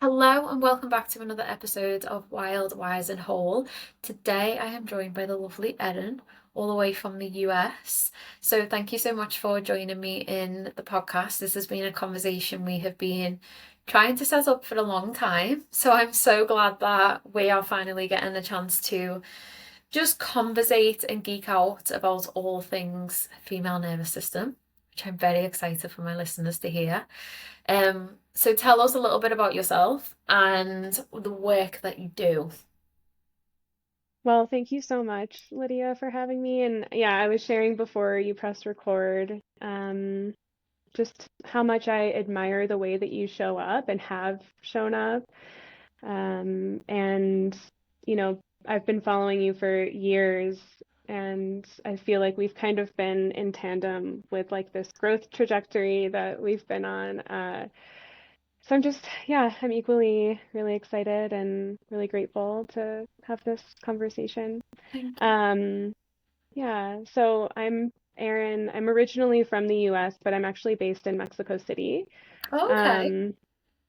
Hello and welcome back to another episode of Wild, Wise and Whole. Today I am joined by the lovely Erin, all the way from the US. So thank you so much for joining me in the podcast. This has been a conversation we have been trying to set up for a long time. So I'm so glad that we are finally getting the chance to just conversate and geek out about all things female nervous system, which I'm very excited for my listeners to hear. So tell us a little bit about yourself and the work that you do. Well, thank you so much, Lydia, for having me. And yeah, I was sharing before you pressed record, just how much I admire the way that you show up and have shown up. And, you know, I've been following you for years, and I feel like we've kind of been in tandem with like this growth trajectory that we've been on. So I'm equally really excited and really grateful to have this conversation. Thank you. Um, yeah, so I'm Erin. I'm originally from the US, but I'm actually based in Mexico City. Oh, okay. Um,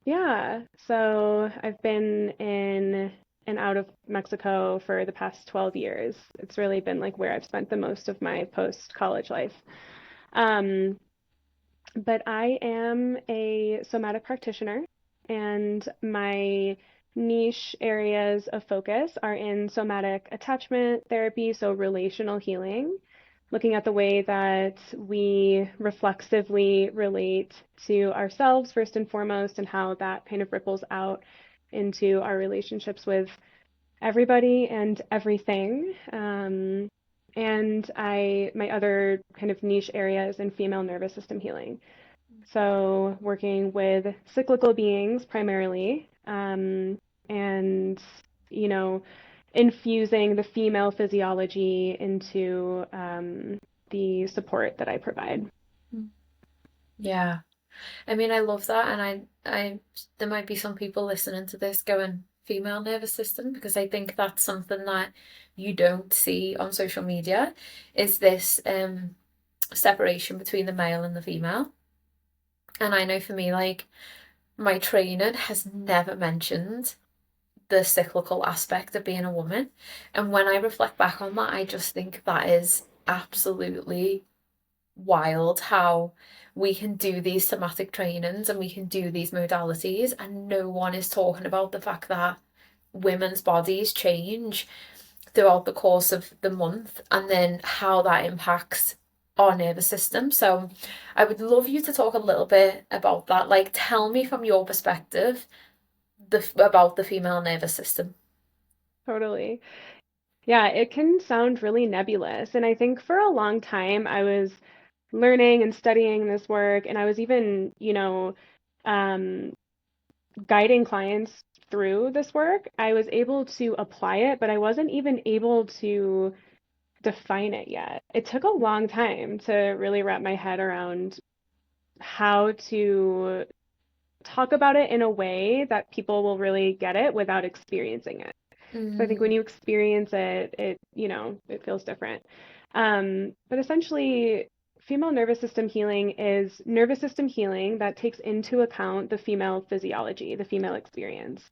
yeah, so I've been in and out of Mexico for the past 12 years. It's really been like where I've spent the most of my post-college life. Um, but I am a somatic practitioner, and my niche areas of focus are in somatic attachment therapy, so relational healing, looking at the way that we reflexively relate to ourselves first and foremost, and how that kind of ripples out into our relationships with everybody and everything. My other kind of niche area is in female nervous system healing. So, working with cyclical beings primarily, and, you know, infusing the female physiology into the support that I provide. Yeah. I mean, I love that, and there might be some people listening to this going female nervous system because I think that's something that you don't see on social media is this separation between the male and the female. And I know for me, like my training has never mentioned the cyclical aspect of being a woman. And when I reflect back on that, I just think that is absolutely wild how we can do these somatic trainings and we can do these modalities, and no one is talking about the fact that women's bodies change throughout the course of the month and then how that impacts our nervous system. So I would love you to talk a little bit about that. Like, tell me from your perspective about the female nervous system. Totally. Yeah, it can sound really nebulous. And I think for a long time I was learning and studying this work, and I was even, um, guiding clients through this work. I was able to apply it, but I wasn't even able to define it yet. It took a long time to really wrap my head around how to talk about it in a way that people will really get it without experiencing it. So I think when Mm, you experience it, it feels different. But essentially, female nervous system healing is nervous system healing that takes into account the female physiology, the female experience.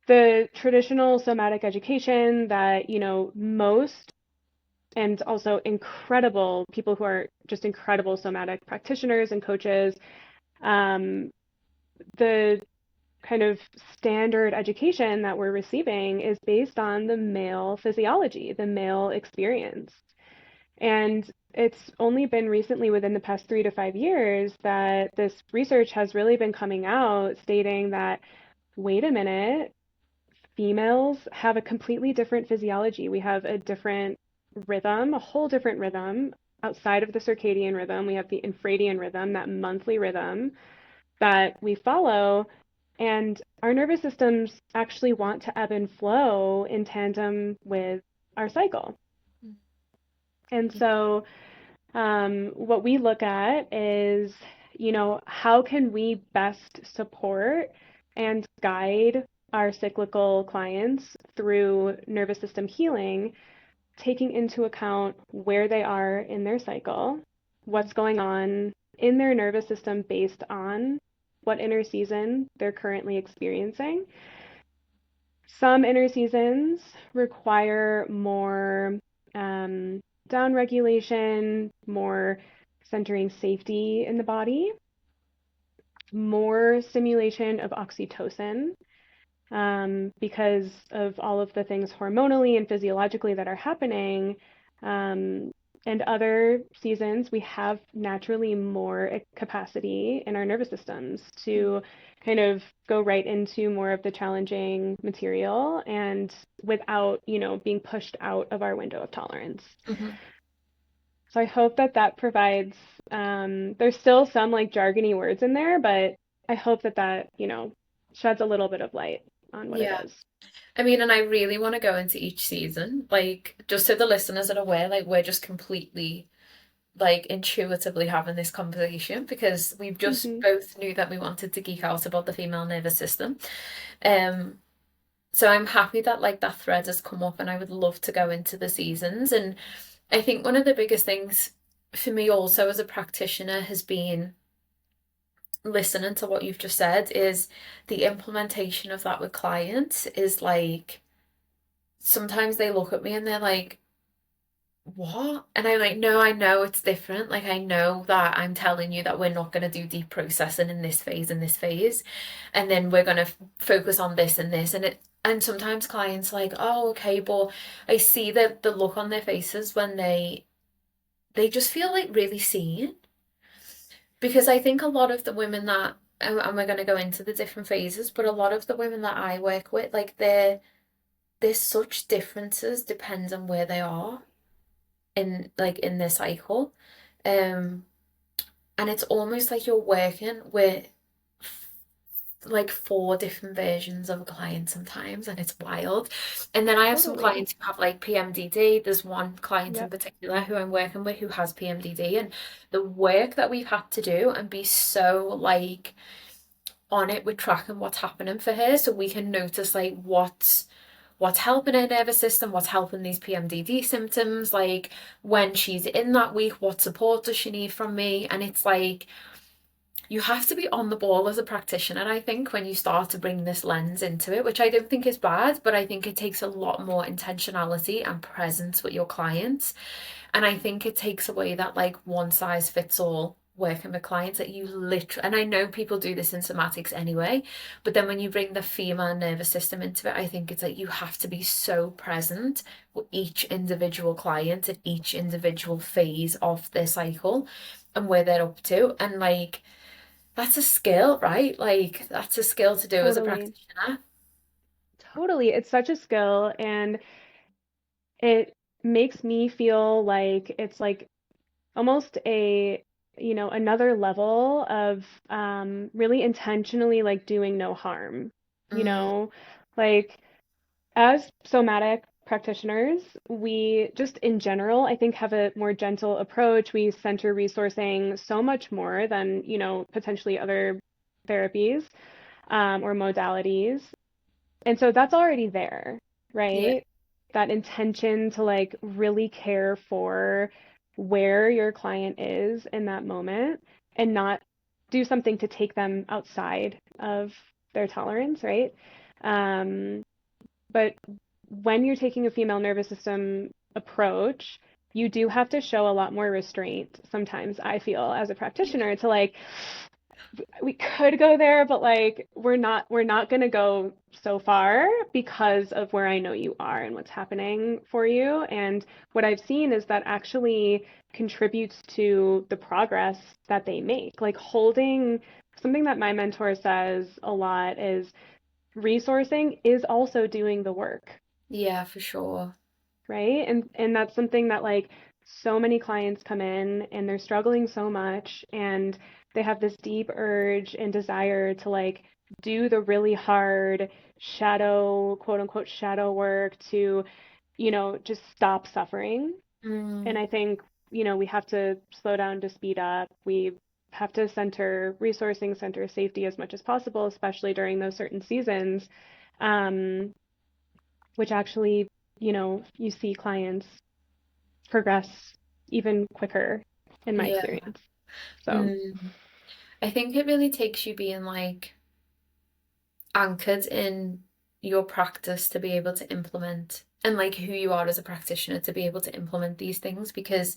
The traditional somatic education that, most and also incredible people who are just incredible somatic practitioners and coaches, um, the kind of standard education that we're receiving is based on the male physiology, the male experience. And it's only been recently, within the past 3 to 5 years, that this research has really been coming out stating that, wait a minute, females have a completely different physiology. We have a different rhythm, a whole different rhythm outside of the circadian rhythm. We have the infradian rhythm, that monthly rhythm that we follow. And our nervous systems actually want to ebb and flow in tandem with our cycle. And so, what we look at is, how can we best support and guide our cyclical clients through nervous system healing, taking into account where they are in their cycle, what's going on in their nervous system based on what inner season they're currently experiencing. Some inner seasons require more down regulation, more centering safety in the body, more stimulation of oxytocin, because of all of the things hormonally and physiologically that are happening. Um, and other seasons, we have naturally more capacity in our nervous systems to kind of go right into more of the challenging material and without, being pushed out of our window of tolerance. Mm-hmm. So I hope that that provides, there's still some like jargony words in there, but I hope that that, sheds a little bit of light on what it Yeah. is. I mean, and I really want to go into each season, like, just so the listeners are aware, like, we're just completely, like, intuitively having this conversation because we've just Hmm. both knew that we wanted to geek out about the female nervous system. Um, so I'm happy that, like, that thread has come up and I would love to go into the seasons. And I think one of the biggest things for me also as a practitioner has been listening to what you've just said is the implementation of that with clients is like sometimes they look at me and they're like, what? And I'm like, no, I know it's different. Like, I know that I'm telling you that we're not going to do deep processing in this phase and this phase. And then we're going to focus on this and this. And sometimes clients are like, oh, okay, but I see the look on their faces when they just feel like really seen. Because I think a lot of the women that, and we're going to go into the different phases, but a lot of the women that I work with, like, there's such differences depends on where they are in their cycle. Um and it's almost like you're working with like four different versions of a client sometimes, and it's wild. And then I have some Totally. clients who have like PMDD. There's one client in Yep. particular who I'm working with who has PMDD, and the work that we've had to do and be so like on it with tracking what's happening for her so we can notice like what's helping her nervous system, what's helping these PMDD symptoms, like when she's in that week, what support does she need from me? And it's like you have to be on the ball as a practitioner, I think, when you start to bring this lens into it, which I don't think is bad, but I think it takes a lot more intentionality and presence with your clients. And I think it takes away that like one size fits all working with clients that you literally, and I know people do this in somatics anyway, but then when you bring the female nervous system into it, I think it's like you have to be so present with each individual client at each individual phase of their cycle and where they're up to. And like, that's a skill, right? Like, that's a skill to do as a Totally. practitioner. Totally. It's such a skill, and it makes me feel like it's like almost a, another level of really intentionally like doing no harm, you Mm, know, like as somatic practitioners, we just in general, I think, have a more gentle approach. We center resourcing so much more than, potentially other therapies or modalities. And so that's already there, yeah, right? That intention to like really care for where your client is in that moment and not do something to take them outside of their tolerance, right? Um, but when you're taking a female nervous system approach, you do have to show a lot more restraint sometimes, I feel, as a practitioner to like, we could go there, but like we're not going to go so far because of where I know you are and what's happening for you. And what I've seen is that actually contributes to the progress that they make. Like holding something that my mentor says a lot is resourcing is also doing the work, yeah, for sure. right? And that's something that like so many clients come in and they're struggling so much and they have this deep urge and desire to like do the really hard shadow, quote unquote, shadow work to, just stop suffering. And Mm, I think, we have to slow down to speed up. We have to center resourcing, center safety as much as possible, especially during those certain seasons, um, which actually, you see clients progress even quicker in my yeah. experience. So, Mm. I think it really takes you being like anchored in your practice to be able to implement, and like who you are as a practitioner to be able to implement these things, because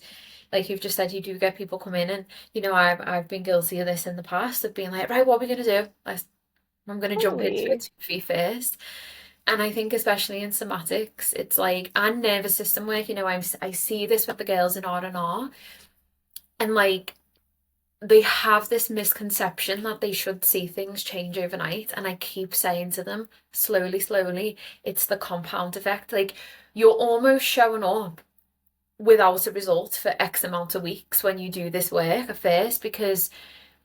like you've just said, you do get people come in and I've been guilty of this in the past, of being like, right, what are we gonna do? I'm gonna jump into Totally. it feet first. And I think especially in somatics, it's like, and nervous system work, I see this with the girls in R&R, and like they have this misconception that they should see things change overnight. And I keep saying to them, slowly, slowly, it's the compound effect. Like you're almost showing up without a result for X amount of weeks when you do this work at first, because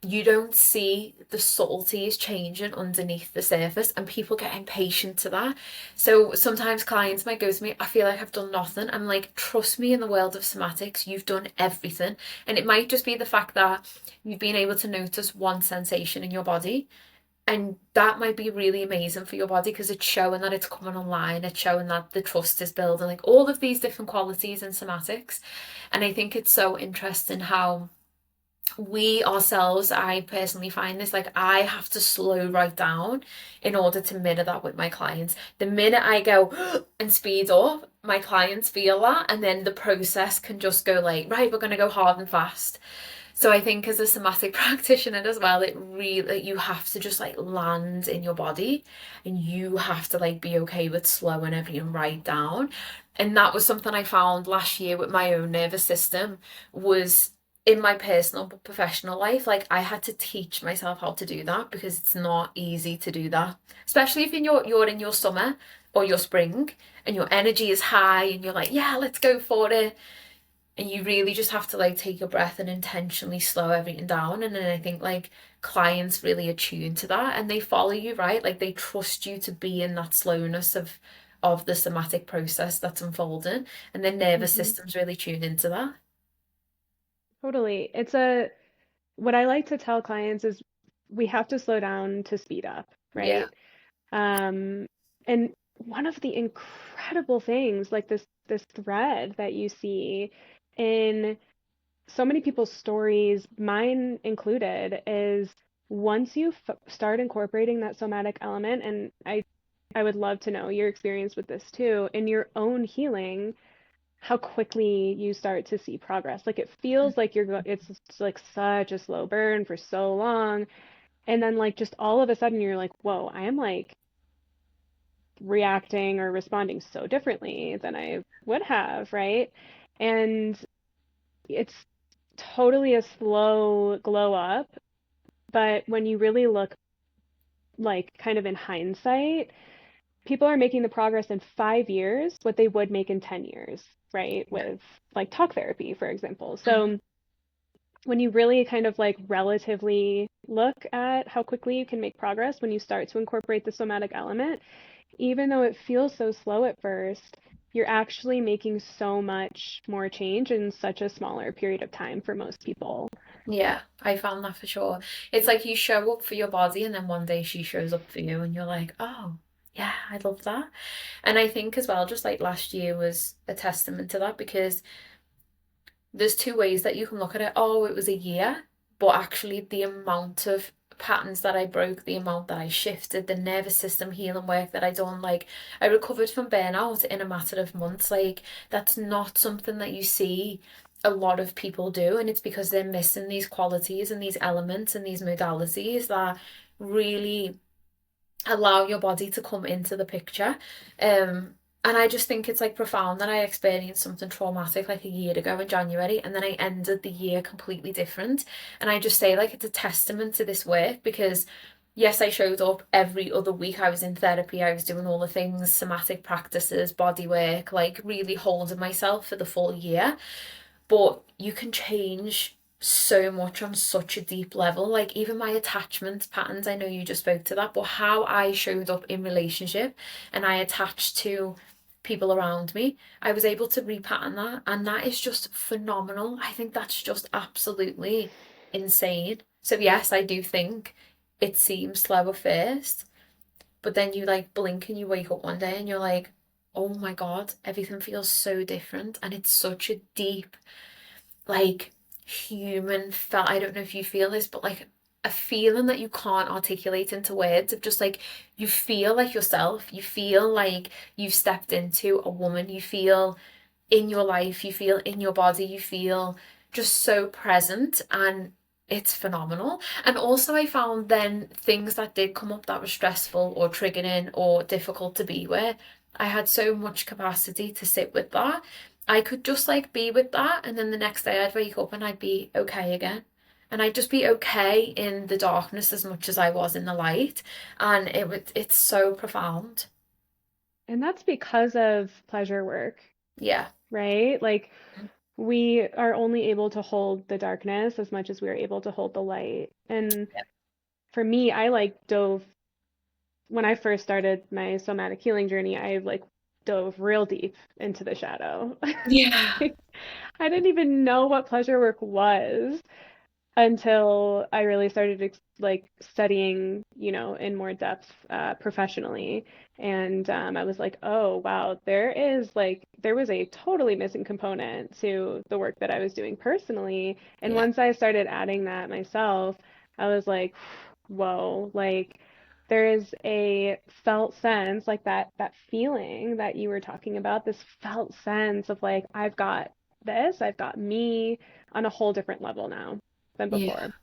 you don't see the subtleties changing underneath the surface, and people get impatient to that. So sometimes clients might go to me, I feel like I've done nothing. I'm like, trust me, in the world of somatics, you've done everything. And it might just be the fact that you've been able to notice one sensation in your body, and that might be really amazing for your body because it's showing that it's coming online, it's showing that the trust is building, like all of these different qualities in somatics. And I think it's so interesting how we ourselves, I personally find this, like I have to slow right down in order to mirror that with my clients. The minute I go and speed up, my clients feel that, and then the process can just go like, right, we're going to go hard and fast. So I think as a somatic practitioner as well, it really, you have to just like land in your body, and you have to like be okay with slowing everything right down. And that was something I found last year with my own nervous system, was in my personal but professional life. Like I had to teach myself how to do that, because it's not easy to do that, especially if you're in your summer or your spring and your energy is high and you're like, yeah, let's go for it. And you really just have to like take a breath and intentionally slow everything down. And then I think like clients really attune to that, and they follow you, right? Like they trust you to be in that slowness of the somatic process that's unfolding, and their nervous Hmm. system's really tuned into that. Totally. What I like to tell clients is we have to slow down to speed up, Yeah. right? Um, and one of the incredible things, like this thread that you see in so many people's stories, mine included, is once you f start incorporating that somatic element, and I would love to know your experience with this too, in your own healing, how quickly you start to see progress. Like it feels like it's like such a slow burn for so long, and then like just all of a sudden you're like, whoa, I am like reacting or responding so differently than I would have, right? And it's totally a slow glow up, but when you really look like kind of in hindsight, people are making the progress in 5 years what they would make in 10 years, right? Yeah. With like talk therapy, for example. Mhm. So when you really kind of like relatively look at how quickly you can make progress when you start to incorporate the somatic element, even though it feels so slow at first, you're actually making so much more change in such a smaller period of time for most people. Yeah, I found that for sure. It's like you show up for your body, and then one day she shows up for you, and you're like, oh, yeah, I love that. And I think as well, just like last year was a testament to that, because there's two ways that you can look at it. Oh, it was a year, but actually the amount of patterns that I broke, the amount that I shifted, the nervous system healing work that I done, like I recovered from burnout in a matter of months. Like that's not something that you see a lot of people do, and it's because they're missing these qualities and these elements and these modalities that really allow your body to come into the picture. Um, and I just think it's like profound that I experienced something traumatic like a year ago in January, and then I ended the year completely different. And I just say like it's a testament to this work, because yes, I showed up every other week. I was in therapy, I was doing all the things, somatic practices, body work, like really holding myself for the full year. But you can change so much on such a deep level. Like even my attachment patterns, I know you just spoke to that, but how I showed up in relationship and I attached to people around me, I was able to repattern that, and that is just phenomenal. I think that's just absolutely insane. So yes, I do think it seems slow at first, but then you like blink and you wake up one day and you're like, oh my God, everything feels so different, and it's such a deep, like human felt, I don't know if you feel this, but like a feeling that you can't articulate into words, of just like you feel like yourself, you feel like you've stepped into a woman, you feel in your life, you feel in your body, you feel just so present, and it's phenomenal. And also, I found then things that did come up that were stressful or triggering or difficult to be with, I had so much capacity to sit with that. I could just like be with that, and then the next day I'd wake up and I'd be okay again. And I'd just be okay in the darkness as much as I was in the light. And it's so profound. And that's because of pleasure work, Yeah. right? Like we are only able to hold the darkness as much as we are able to hold the light. And for me, I like dove when I first started my somatic healing journey, I like dove real deep into the shadow. Yeah. I didn't even know what pleasure work was until I really started like studying, in more depth professionally. And I was like, oh, wow, there was a totally missing component to the work that I was doing personally. And Yeah. once I started adding that myself, I was like, whoa, like there is a felt sense, like that feeling that you were talking about, this felt sense of like, I've got me on a whole different level now than Yeah. before.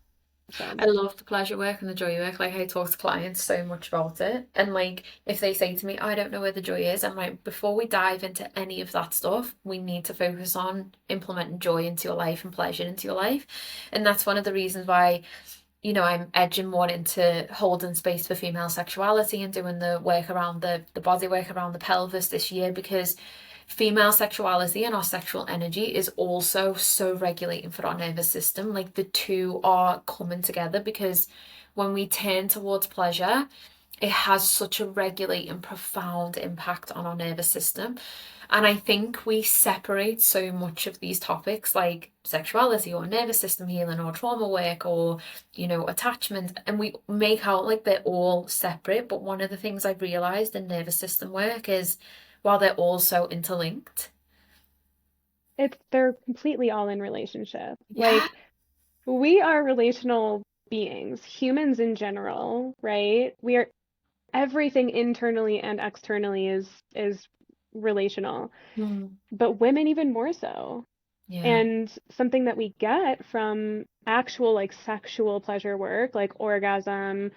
So I love the pleasure work and the joy work. Like I talk to clients so much about it. And like if they say to me, I don't know where the joy is, I'm like, before we dive into any of that stuff, we need to focus on implementing joy into your life and pleasure into your life. And that's one of the reasons why, I'm edging more into holding space for female sexuality and doing the work around the body work around the pelvis this year, because female sexuality and our sexual energy is also so regulating for our nervous system. Like the two are coming together, because when we turn towards pleasure, it has such a regulating, profound impact on our nervous system. And I think we separate so much of these topics like sexuality or nervous system healing or trauma work or, attachment, and we make out like they're all separate. But one of the things I've realized in nervous system work is while they're all so interlinked. they're completely all in relationship. Yeah. Like we are relational beings, humans in general, right? We are everything internally and externally is relational, Mm. but women even more so. Yeah. And something that we get from actual like sexual pleasure work, like orgasm,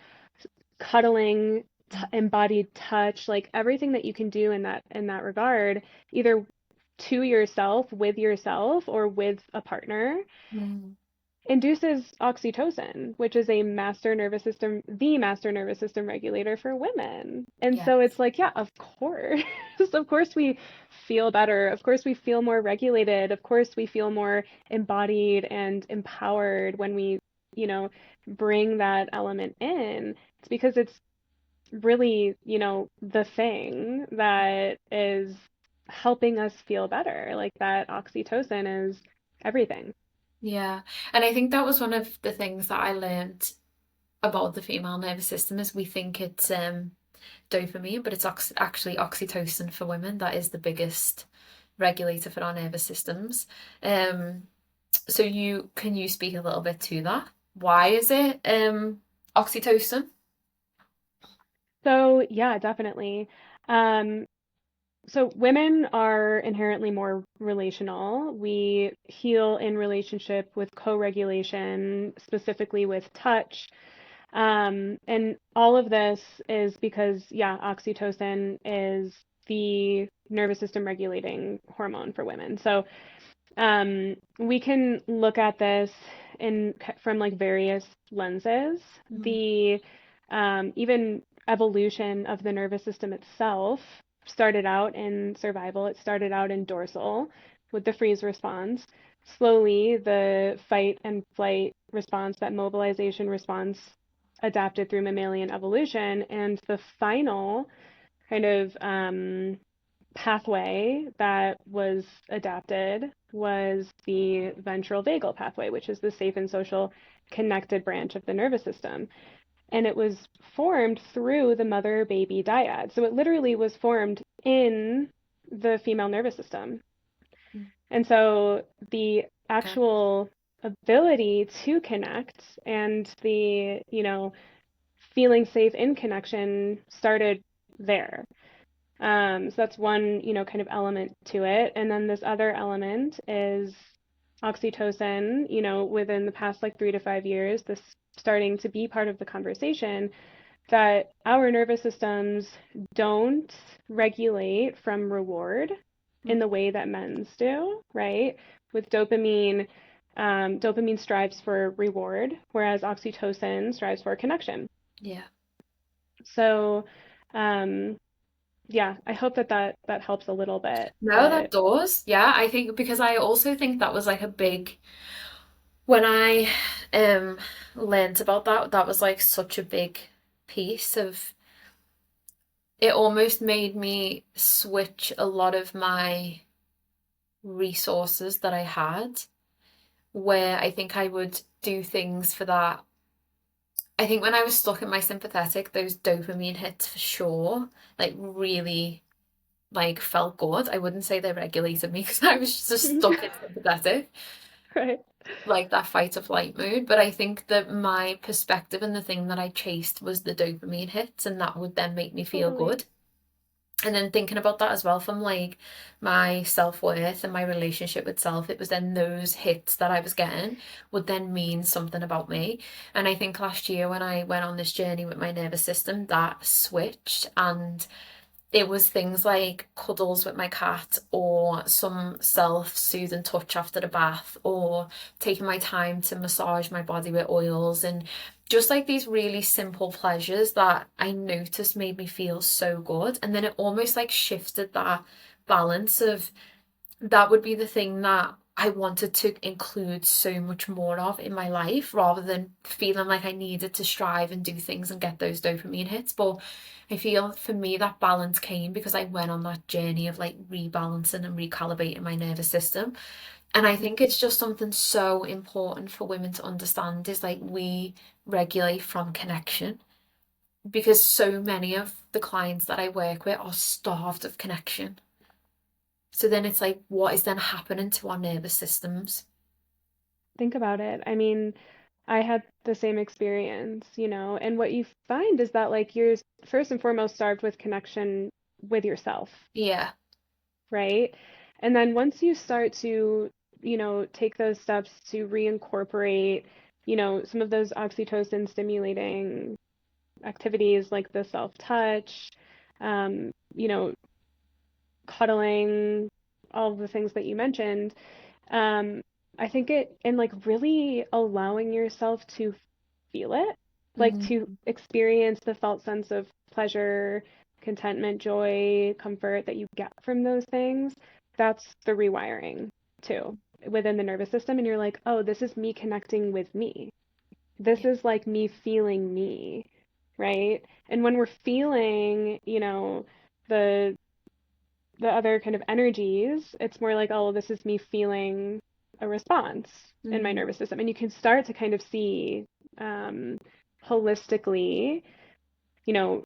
cuddling, embodied touch, like everything that you can do in that regard, either to yourself, or with a partner, Mm. induces oxytocin, which is the master nervous system regulator for women. And Yeah. so it's like, yeah, of course. Of course we feel better. Of course we feel more regulated. Of course we feel more embodied and empowered when we, bring that element in. It's because it's really, the thing that is helping us feel better. Like that oxytocin is everything. Yeah. And I think that was one of the things that I learned about the female nervous system, is we think it's dopamine, but it's actually oxytocin for women that is the biggest regulator for our nervous systems. Um, so you speak a little bit to that? Why is it oxytocin? So yeah, definitely. Um, so women are inherently more relational. We heal in relationship with co-regulation, specifically with touch. And all of this is because, yeah, oxytocin is the nervous system regulating hormone for women. So we can look at this from like various lenses. Mm. The even evolution of the nervous system itself started out in survival. It started out in dorsal with the freeze response. Slowly, the fight and flight response, that mobilization response, adapted through mammalian evolution, and the final kind of pathway that was adapted was the ventral vagal pathway, which is the safe and social connected branch of the nervous system. And it was formed through the mother baby dyad. So it literally was formed in the female nervous system. Mm. And so the Okay. actual ability to connect and the, feeling safe in connection started there. So that's one, kind of element to it. And then this other element is oxytocin, within the past like 3 to 5 years, this starting to be part of the conversation that our nervous systems don't regulate from reward in the way that men's do, right? With dopamine, dopamine strives for reward, whereas oxytocin strives for connection. Yeah. So, um, yeah, I hope that helps a little bit. No, that But does. Yeah, I think because I also think that was like a big when I learned about that, that was like such a big piece of it almost made me switch a lot of my resources that I had where I think I would do things for that. I think when I was stuck in my sympathetic, those dopamine hits for sure, like really like felt good. I wouldn't say they regulated me because I was just stuck in sympathetic, right. like that fight or flight mood. But I think that my perspective and the thing that I chased was the dopamine hits, and that would then make me feel Totally. good. And then thinking about that as well from like my self-worth and my relationship with self, it was then those hits that I was getting would then mean something about me. And I think last year when I went on this journey with my nervous system, that switched and it was things like cuddles with my cat or some self-soothing touch after the bath or taking my time to massage my body with oils and just like these really simple pleasures that I noticed made me feel so good. And then it almost like shifted that balance of that would be the thing that I wanted to include so much more of in my life rather than feeling like I needed to strive and do things and get those dopamine hits. But I feel for me that balance came because I went on that journey of like rebalancing and recalibrating my nervous system. And I think it's just something so important for women to understand is like we regulate from connection because so many of the clients that I work with are starved of connection. So then it's like, what is then happening to our nervous systems? Think about it. I mean, I had the same experience, and what you find is that like you're first and foremost starved with connection with yourself, Yeah. right? And then once you start to, take those steps to reincorporate, some of those oxytocin stimulating activities like the self-touch, um, you know, cuddling, all of the things that you mentioned, um, I think it, and like really allowing yourself to feel it, like Mm, to experience the felt sense of pleasure, contentment, joy, comfort that you get from those things, that's the rewiring too within the nervous system. And you're like, oh, this is me connecting with me. This yeah. is like me feeling me, right? And when we're feeling, the the other kind of energies, it's more like, oh, this is me feeling a response in my Mm, nervous system. And you can start to kind of see um, holistically, you know,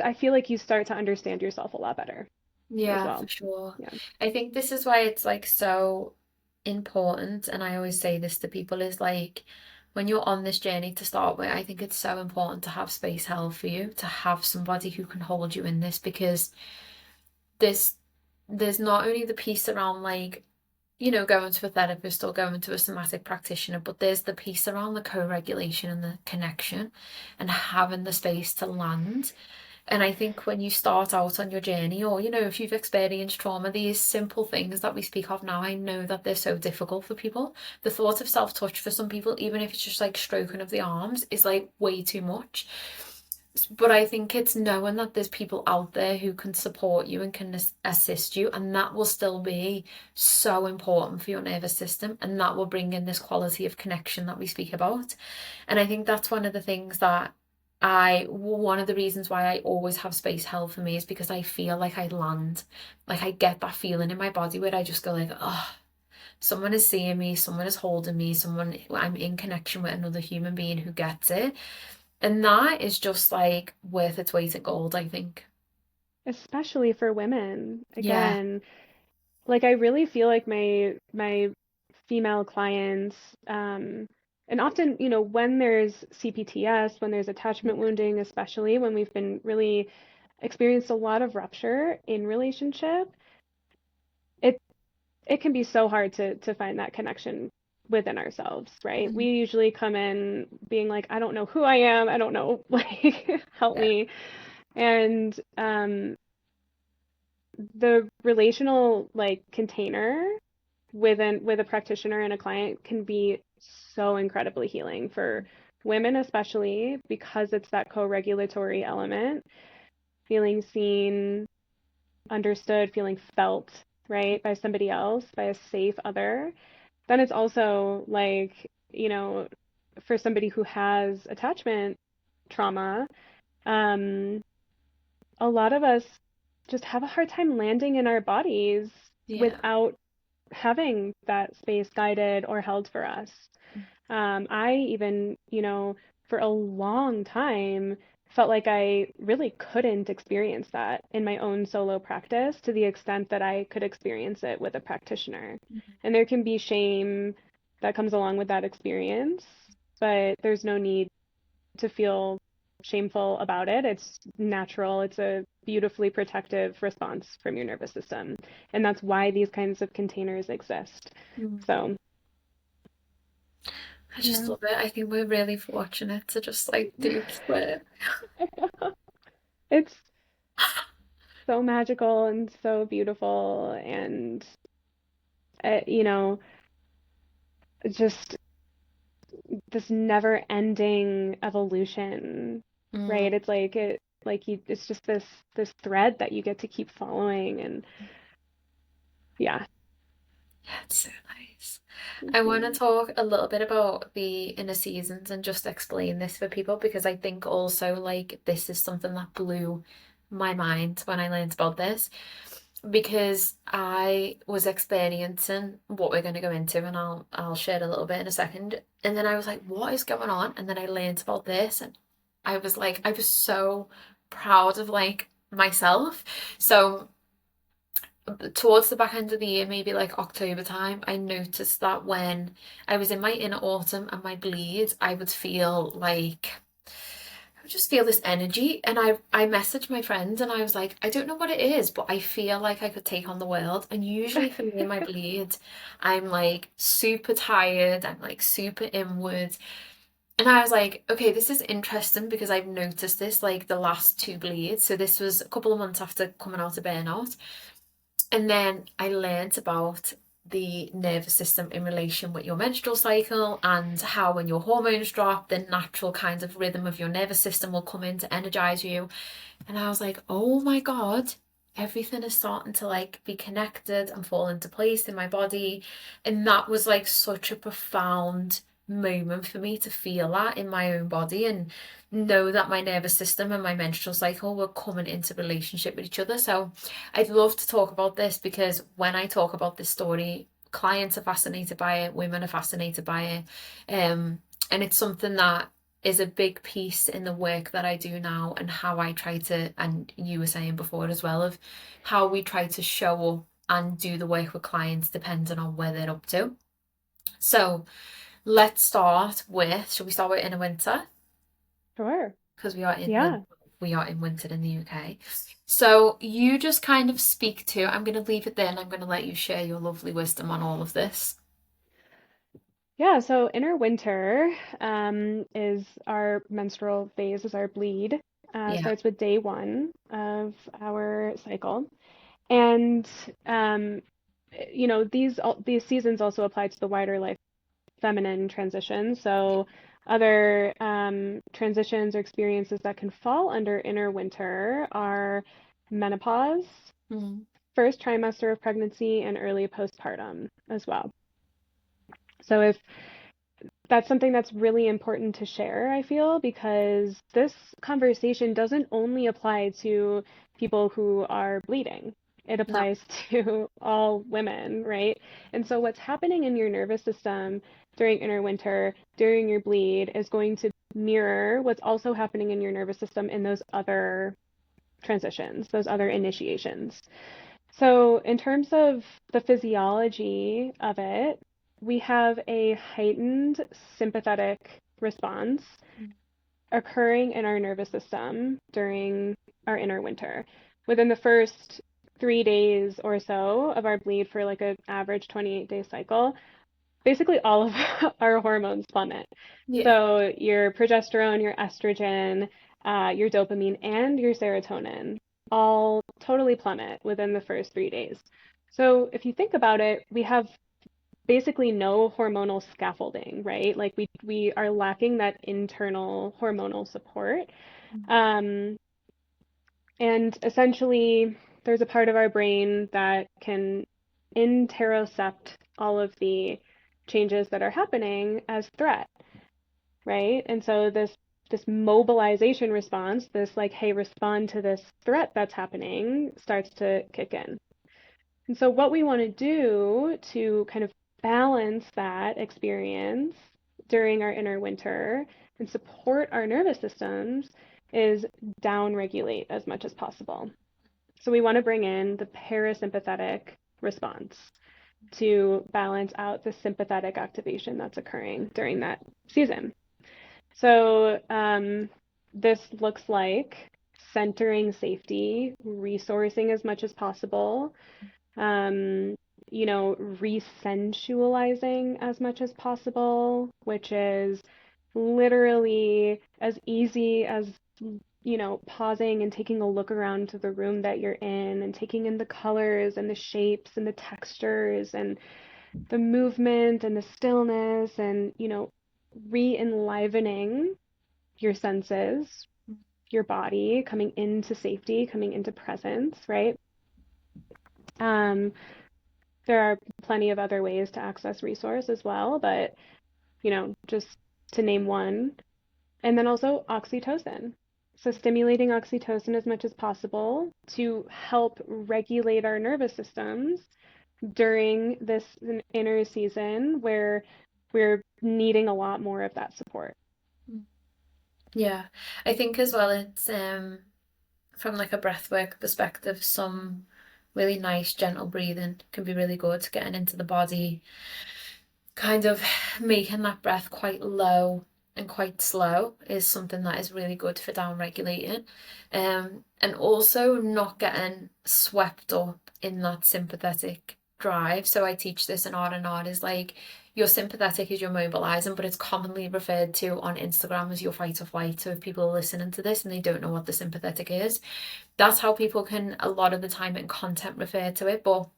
I feel like you start to understand yourself a lot better as yeah, for well. sure. Yeah. I think this is why it's like so important, and I always say this to people, is like when you're on this journey to start with, I think it's so important to have space held for you, to have somebody who can hold you in this because there's there's not only the piece around like going to a therapist or going to a somatic practitioner, but there's the piece around the co-regulation and the connection and having the space to land. And I think when you start out on your journey, or if you've experienced trauma, these simple things that we speak of now, I know that they're so difficult for people. The thought of self touch for some people, even if it's just like stroking of the arms, is like way too much. But I think it's knowing that there's people out there who can support you and can assist you, and that will still be so important for your nervous system, and that will bring in this quality of connection that we speak about. And I think that's one of the things that one of the reasons why I always have space held for me is because I feel like I land, like I get that feeling in my body where I just go like, oh, someone is seeing me, someone is holding me, I'm in connection with another human being who gets it. And that is just like worth its weight in gold, I think. Especially for women. Yeah. Again, like I really feel like my female clients, and often, when there's CPTS, when there's attachment wounding, especially when we've been really experienced a lot of rupture in relationship, it it can be so hard to find that connection within ourselves, right? We Mhm. usually come in being like, I don't know who I am, I don't know, like, help Yeah. me. And the relational like container with a practitioner and a client can be so incredibly healing for women, especially because it's that co-regulatory element, feeling seen, understood, feeling felt, right, by somebody else, by a safe other. Then it's also like, for somebody who has attachment trauma, um, a lot of us just have a hard time landing in our bodies Yeah. without having that space guided or held for us. I even, for a long time felt like I really couldn't experience that in my own solo practice to the extent that I could experience it with a practitioner. Mhm. And there can be shame that comes along with that experience, but there's no need to feel shameful about it. It's natural. It's a beautifully protective response from your nervous system. And that's why these kinds of containers exist. Mhm. So, I just yeah. love it. I think we're really fortunate to just like do it. It's so magical and so beautiful and you know, just this never-ending evolution, Mm. right? It's it's just this thread that you get to keep following and yeah. Yeah, it's so nice. I want to Mhm. talk a little bit about the inner seasons and just explain this for people because I think also like this is something that blew my mind when I learned about this because I was experiencing what we're going to go into and I'll share a little bit in a second. And then I was like, what is going on? And then I learned about this and I was like, I was so proud of like myself. So towards the back end of the year, maybe like October time, I noticed that when I was in my inner autumn and my bleed, I would feel like I would just feel this energy. And I messaged my friend and I was like, I don't know what it is, but I feel like I could take on the world. And usually for me in my bleed, I'm like super tired, I'm like super inward. And I was like, okay, this is interesting because I've noticed this like the last two bleeds. So this was a couple of months after coming out of burnout. And then I learned about the nervous system in relation with your menstrual cycle and how when your hormones drop, the natural kind of rhythm of your nervous system will come in to energize you. And I was like, oh my God, everything is starting to like be connected and fall into place in my body. And that was like such a profound moment for me to feel that in my own body and know that my nervous system and my menstrual cycle were coming into relationship with each other. So I'd love to talk about this because when I talk about this story, clients are fascinated by it, women are fascinated by it. And it's something that is a big piece in the work that I do now and how I try to, and you were saying before as well, of how we try to show up and do the work with clients depending on where they're up to. So let's start with, should we start with inner winter? Sure. Because Yeah. we are in winter in the UK. So you just kind of speak to, I'm going to leave it there and I'm going to let you share your lovely wisdom on all of this. Yeah, so inner winter is our menstrual phase, is our bleed. Yeah. Starts with day one of our cycle. And these seasons also apply to the wider life feminine transition. So other transitions or experiences that can fall under inner winter are menopause, Mm. first trimester of pregnancy, and early postpartum as well. So if that's something that's really important to share, I feel, because this conversation doesn't only apply to people who are bleeding. It No. applies to all women, right? And so what's happening in your nervous system during inner winter, during your bleed, is going to mirror what's also happening in your nervous system in those other transitions, those other initiations. So in terms of the physiology of it, we have a heightened sympathetic response occurring in our nervous system during our inner winter. Within the first 3 days or so of our bleed for like an average 28-day cycle, basically all of our hormones plummet. Yeah. So your progesterone, your estrogen, your dopamine, and your serotonin all totally plummet within the first 3 days. So if you think about it, we have basically no hormonal scaffolding, right? Like we are lacking that internal hormonal support. Um, and essentially, there's a part of our brain that can interocept all of the changes that are happening as threat, right? And so this mobilization response, this like, hey, respond to this threat that's happening, starts to kick in. And so what we want to do to kind of balance that experience during our inner winter and support our nervous systems is downregulate as much as possible. So we want to bring in the parasympathetic response to balance out the sympathetic activation that's occurring during that season. So this looks like centering safety, resourcing as much as possible, um, resensualizing as much as possible, which is literally as easy as, pausing and taking a look around to the room that you're in and taking in the colors and the shapes and the textures and the movement and the stillness and, re-enlivening your senses, your body, coming into safety, coming into presence, right? Um, There are plenty of other ways to access resource as well, but just to name one. And then also oxytocin. So stimulating oxytocin as much as possible to help regulate our nervous systems during this inner season where we're needing a lot more of that support. Yeah. I think as well it's from like a breathwork perspective, some really nice gentle breathing can be really good, getting into the body, kind of making that breath quite low and quite slow is something that is really good for down regulating. And also not getting swept up in that sympathetic drive. So I teach this in art, and art is like your sympathetic is your mobilizing, but it's commonly referred to on Instagram as your fight or flight. So if people are listening to this and they don't know what the sympathetic is, that's how people can a lot of the time in content refer to it. But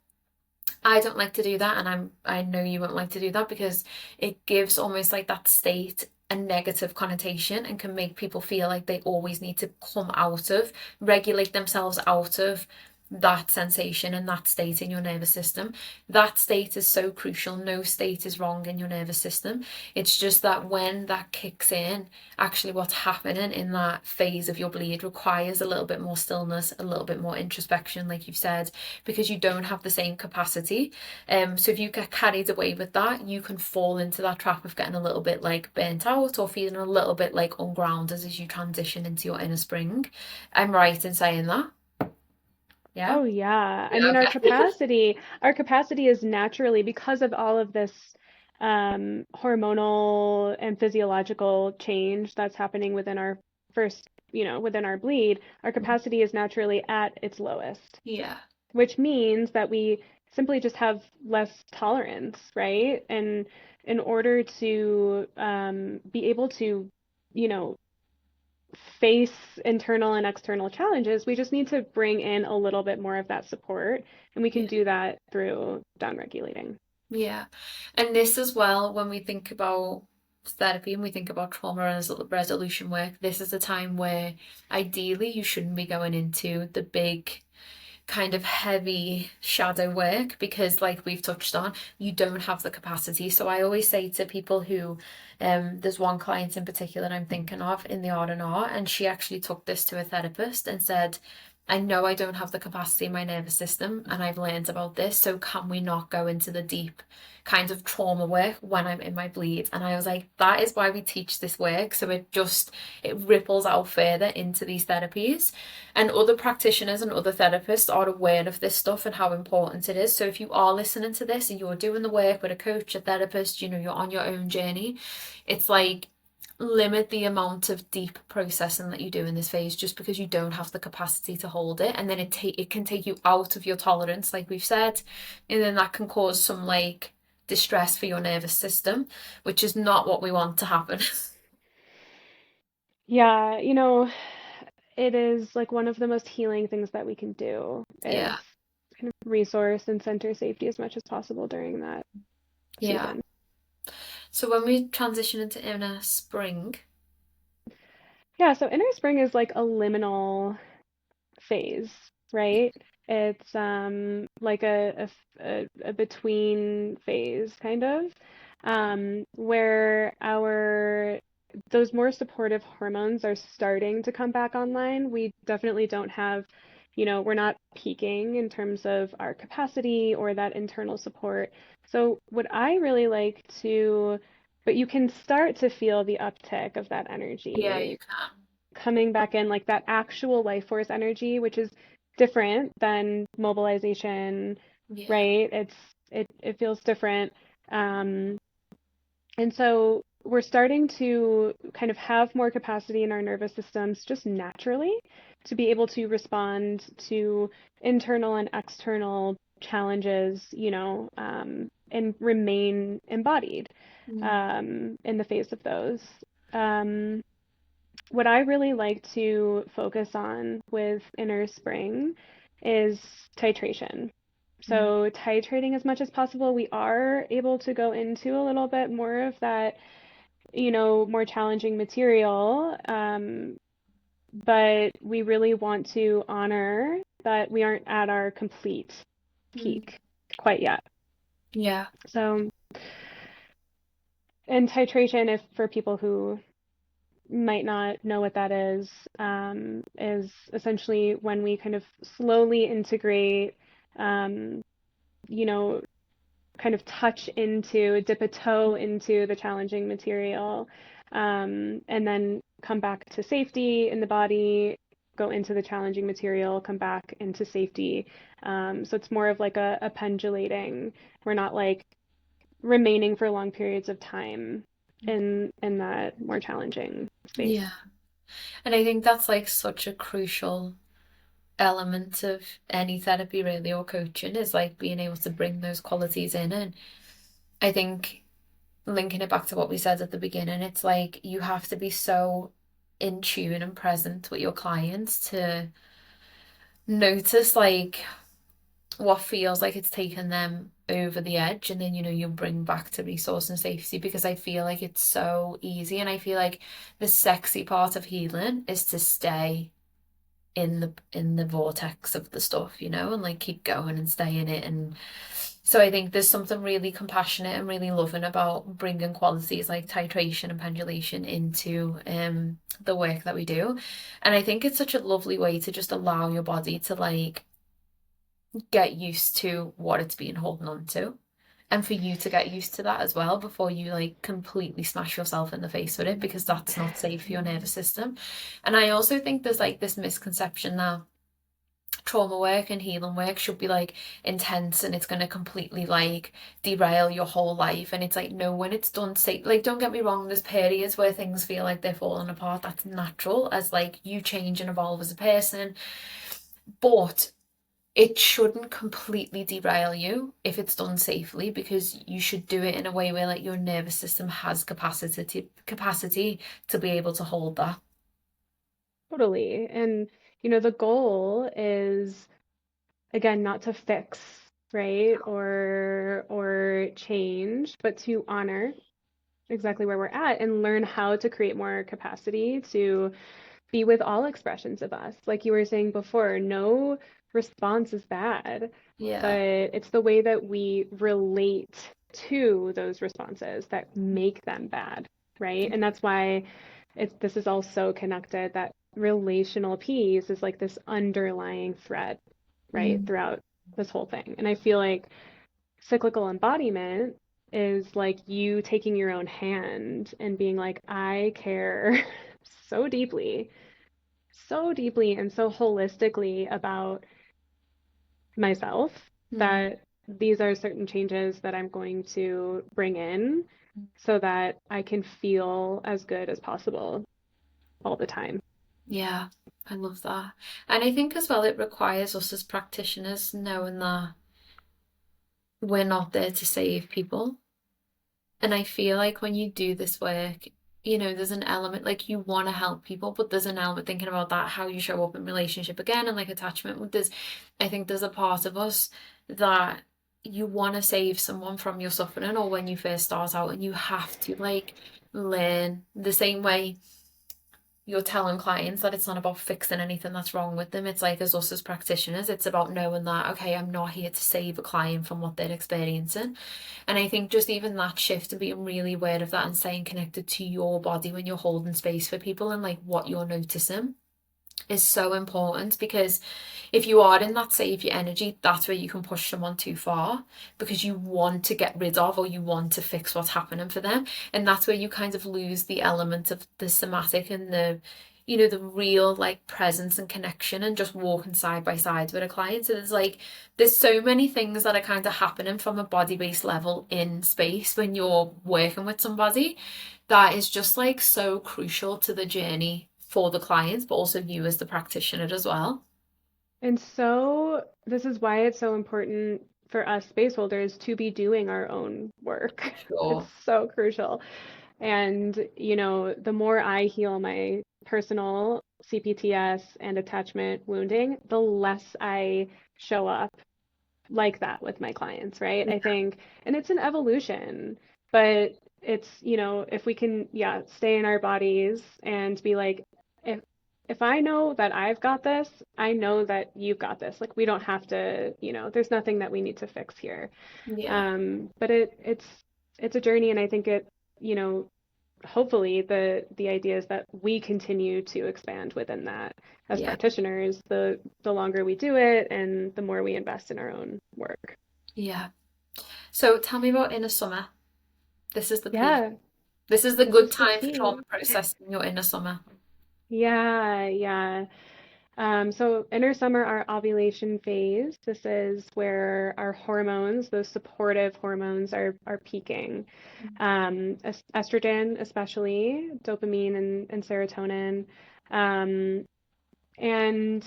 I don't like to do that, and I know you won't like to do that because it gives almost like that state a negative connotation and can make people feel like they always need to come out of, regulate themselves out of that sensation and that state in your nervous system. That state is so crucial. No state is wrong in your nervous system. It's just that when that kicks in, actually what's happening in that phase of your bleed requires a little bit more stillness, a little bit more introspection, like you've said, because you don't have the same capacity. So if you get carried away with that, you can fall into that trap of getting a little bit like burnt out or feeling a little bit like ungrounded as you transition into your inner spring. I'm right in saying that. Yeah. Oh yeah. I Yeah, mean, okay. our capacity is naturally because of all of this hormonal and physiological change that's happening within our within our bleed, our capacity is naturally at its lowest, Yeah. which means that we simply just have less tolerance, right? And in order to be able to, you know, face internal and external challenges, we just need to bring in a little bit more of that support. And we can Yeah. do that through downregulating. Yeah. And this as well, when we think about therapy and we think about trauma resolution work, this is a time where ideally you shouldn't be going into the big kind of heavy shadow work because like we've touched on, you don't have the capacity. So I always say to people who there's one client in particular I'm thinking of in the R&R, and she actually took this to a therapist and said, I know I don't have the capacity in my nervous system, and I've learned about this. So can we not go into the deep kind of trauma work when I'm in my bleed? And I was like, that is why we teach this work. So it ripples out further into these therapies. And other practitioners and other therapists are aware of this stuff and how important it is. So if you are listening to this and you're doing the work with a coach, a therapist, you're on your own journey, it's like, limit the amount of deep processing that you do in this phase, just because you don't have the capacity to hold it, and then it can take you out of your tolerance, like we've said, and then that can cause some like distress for your nervous system, which is not what we want to happen. Yeah, it is like one of the most healing things that we can do is Yeah. kind of resource and center safety as much as possible during that Yeah. season. So when we transition into inner spring. Yeah, so inner spring is like a liminal phase, right? It's like a between phase kind of, where our those more supportive hormones are starting to come back online. We definitely don't have, we're not peaking in terms of our capacity or that internal support. So what I really like to, but you can start to feel the uptick of that Yeah, energy you can. coming back in, like that actual life force energy, which is different than mobilization, Yeah. right? It feels different. Um, and so we're starting to kind of have more capacity in our nervous systems just naturally to be able to respond to internal and external challenges, and remain embodied Mm. in the face of those. Um, what I really like to focus on with Inner Spring is titration. Mm. So, titrating as much as possible, we are able to go into a little bit more of that, more challenging material. But we really want to honor that we aren't at our complete Mm. peak quite yet. Yeah. So, and titration, if for people who might not know what that is essentially when we kind of slowly integrate, um, you know, kind of dip a toe into the challenging material, and then come back to safety in the body, go into the challenging material, come back into safety. So it's more of like a pendulating. We're not like remaining for long periods of time in that more challenging space. Yeah. And I think that's like such a crucial element of any therapy really, or coaching, is like being able to bring those qualities in. And I think linking it back to what we said at the beginning, it's like you have to be so in tune and present with your clients to notice like what feels like it's taken them over the edge, and then you bring back to resource and safety, because I feel like it's so easy, and I feel like the sexy part of healing is to stay in the vortex of the stuff, and like keep going and stay in it. And so I think there's something really compassionate and really loving about bringing qualities like titration and pendulation into the work that we do. And I think it's such a lovely way to just allow your body to like get used to what it's been holding on to, and for you to get used to that as well before you like completely smash yourself in the face with it, because that's not safe for your nervous system. And I also think there's like this misconception that trauma work and healing work should be like intense and it's going to completely like derail your whole life. And it's like, no, when it's done safe, like don't get me wrong, there's periods where things feel like they're falling apart. That's natural as like you change and evolve as a person, but it shouldn't completely derail you if it's done safely, because you should do it in a way where like your nervous system has capacity to be able to hold that. Totally. And, the goal is, again, not to fix, right? Or change, but to honor exactly where we're at and learn how to create more capacity to be with all expressions of us. Like you were saying before, no response is bad, but Yeah. it's the way that we relate to those responses that make them bad, right? And that's why this is all so connected, that relational piece is like this underlying thread, right, Mm, throughout this whole thing. And I feel like cyclical embodiment is like you taking your own hand and being like, I care so deeply, so deeply and so holistically about myself mm, that these are certain changes that I'm going to bring in so that I can feel as good as possible all the time. yeah, I love that. And I think as well it requires us as practitioners knowing that we're not there to save people. And I feel like when you do this work, there's an element like you want to help people, but there's an element thinking about that, how you show up in relationship again and like attachment. I think there's a part of us that you want to save someone from your suffering or when you first start out and you have to like learn the same way you're telling clients that it's not about fixing anything that's wrong with them. It's like as us as practitioners, it's about knowing that, okay, I'm not here to save a client from what they're experiencing. And I think just even that shift and being really aware of that and staying connected to your body when you're holding space for people and like what you're noticing is so important because if you are in that savior energy, that's where you can push someone too far because you want to get rid of or you want to fix what's happening for them. And that's where you kind of lose the element of the somatic and the real like presence and connection and just walking side by side with a client. So there's so many things that are kind of happening from a body-based level in space when you're working with somebody that is just like so crucial to the journey for the clients, but also you as the practitioner as well. And so, this is why it's so important for us space holders to be doing our own work. It's Sure. so crucial. And, the more I heal my personal CPTS and attachment wounding, the less I show up like that with my clients, right? I think, and it's an evolution, but it's, if we can, yeah, stay in our bodies and be like, if if I know that I've got this, I know that you've got this. Like we don't have to, there's nothing that we need to fix here. Yeah. But it's a journey, and I think it, you know, hopefully the idea is that we continue to expand within that as Yeah. practitioners, the longer we do it and the more we invest in our own work. Yeah. So tell me about inner summer. This is the peak. Yeah, This is the this good is the time for trauma peak. processing your inner summer. Yeah, yeah. So inner summer, our ovulation phase, this is where our hormones, those supportive hormones, are peaking. Estrogen, especially, dopamine and serotonin. Um, and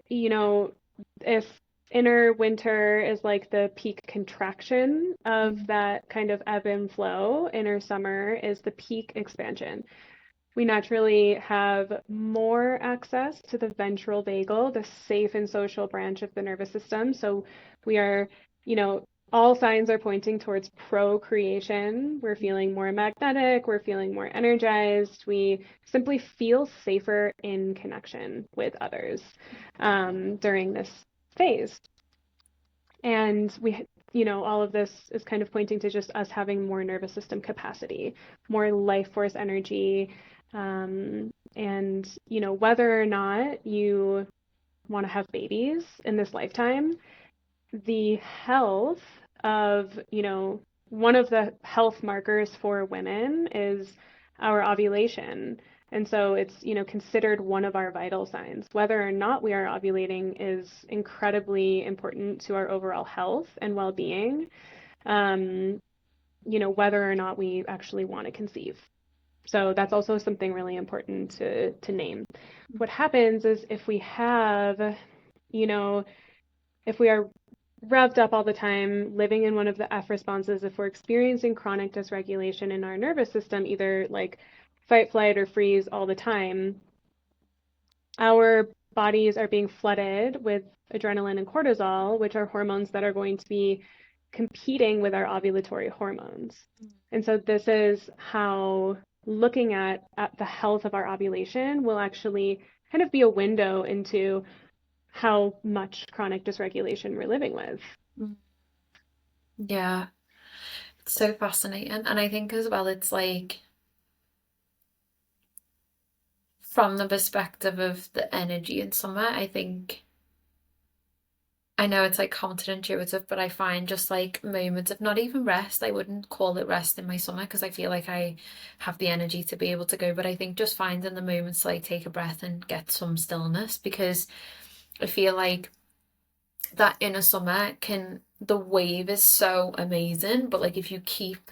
you know, if inner winter is like the peak contraction of Mm, that kind of ebb and flow, inner summer is the peak expansion. We naturally have more access to the ventral vagal, the safe and social branch of the nervous system. So we are, you know, all signs are pointing towards procreation. We're feeling more magnetic, we're feeling more energized, we simply feel safer in connection with others during this phase. And all of this is kind of pointing to just us having more nervous system capacity, more life force energy. And, whether or not you want to have babies in this lifetime, the health of, one of the health markers for women is our ovulation. And so it's, considered one of our vital signs. Whether or not we are ovulating is incredibly important to our overall health and well-being, um, whether or not we actually want to conceive. So that's also something really important to name. What happens is you know, if we are revved up all the time, living in one of the F responses, if we're experiencing chronic dysregulation in our nervous system, either like fight, flight, or freeze all the time, our bodies are being flooded with adrenaline and cortisol, which are hormones that are going to be competing with our ovulatory hormones. And so this is how looking at the health of our ovulation will actually kind of be a window into how much chronic dysregulation we're living with. mm. Yeah, it's so fascinating. And I think as well, it's like from the perspective of the energy in summer, I think I know it's like counterintuitive, but I find just like moments of not even rest. I wouldn't call it rest in my summer because I feel like I have the energy to be able to go. But I think just finding the moments to like take a breath and get some stillness because I feel like that in a summer can the wave is so amazing, but like if you keep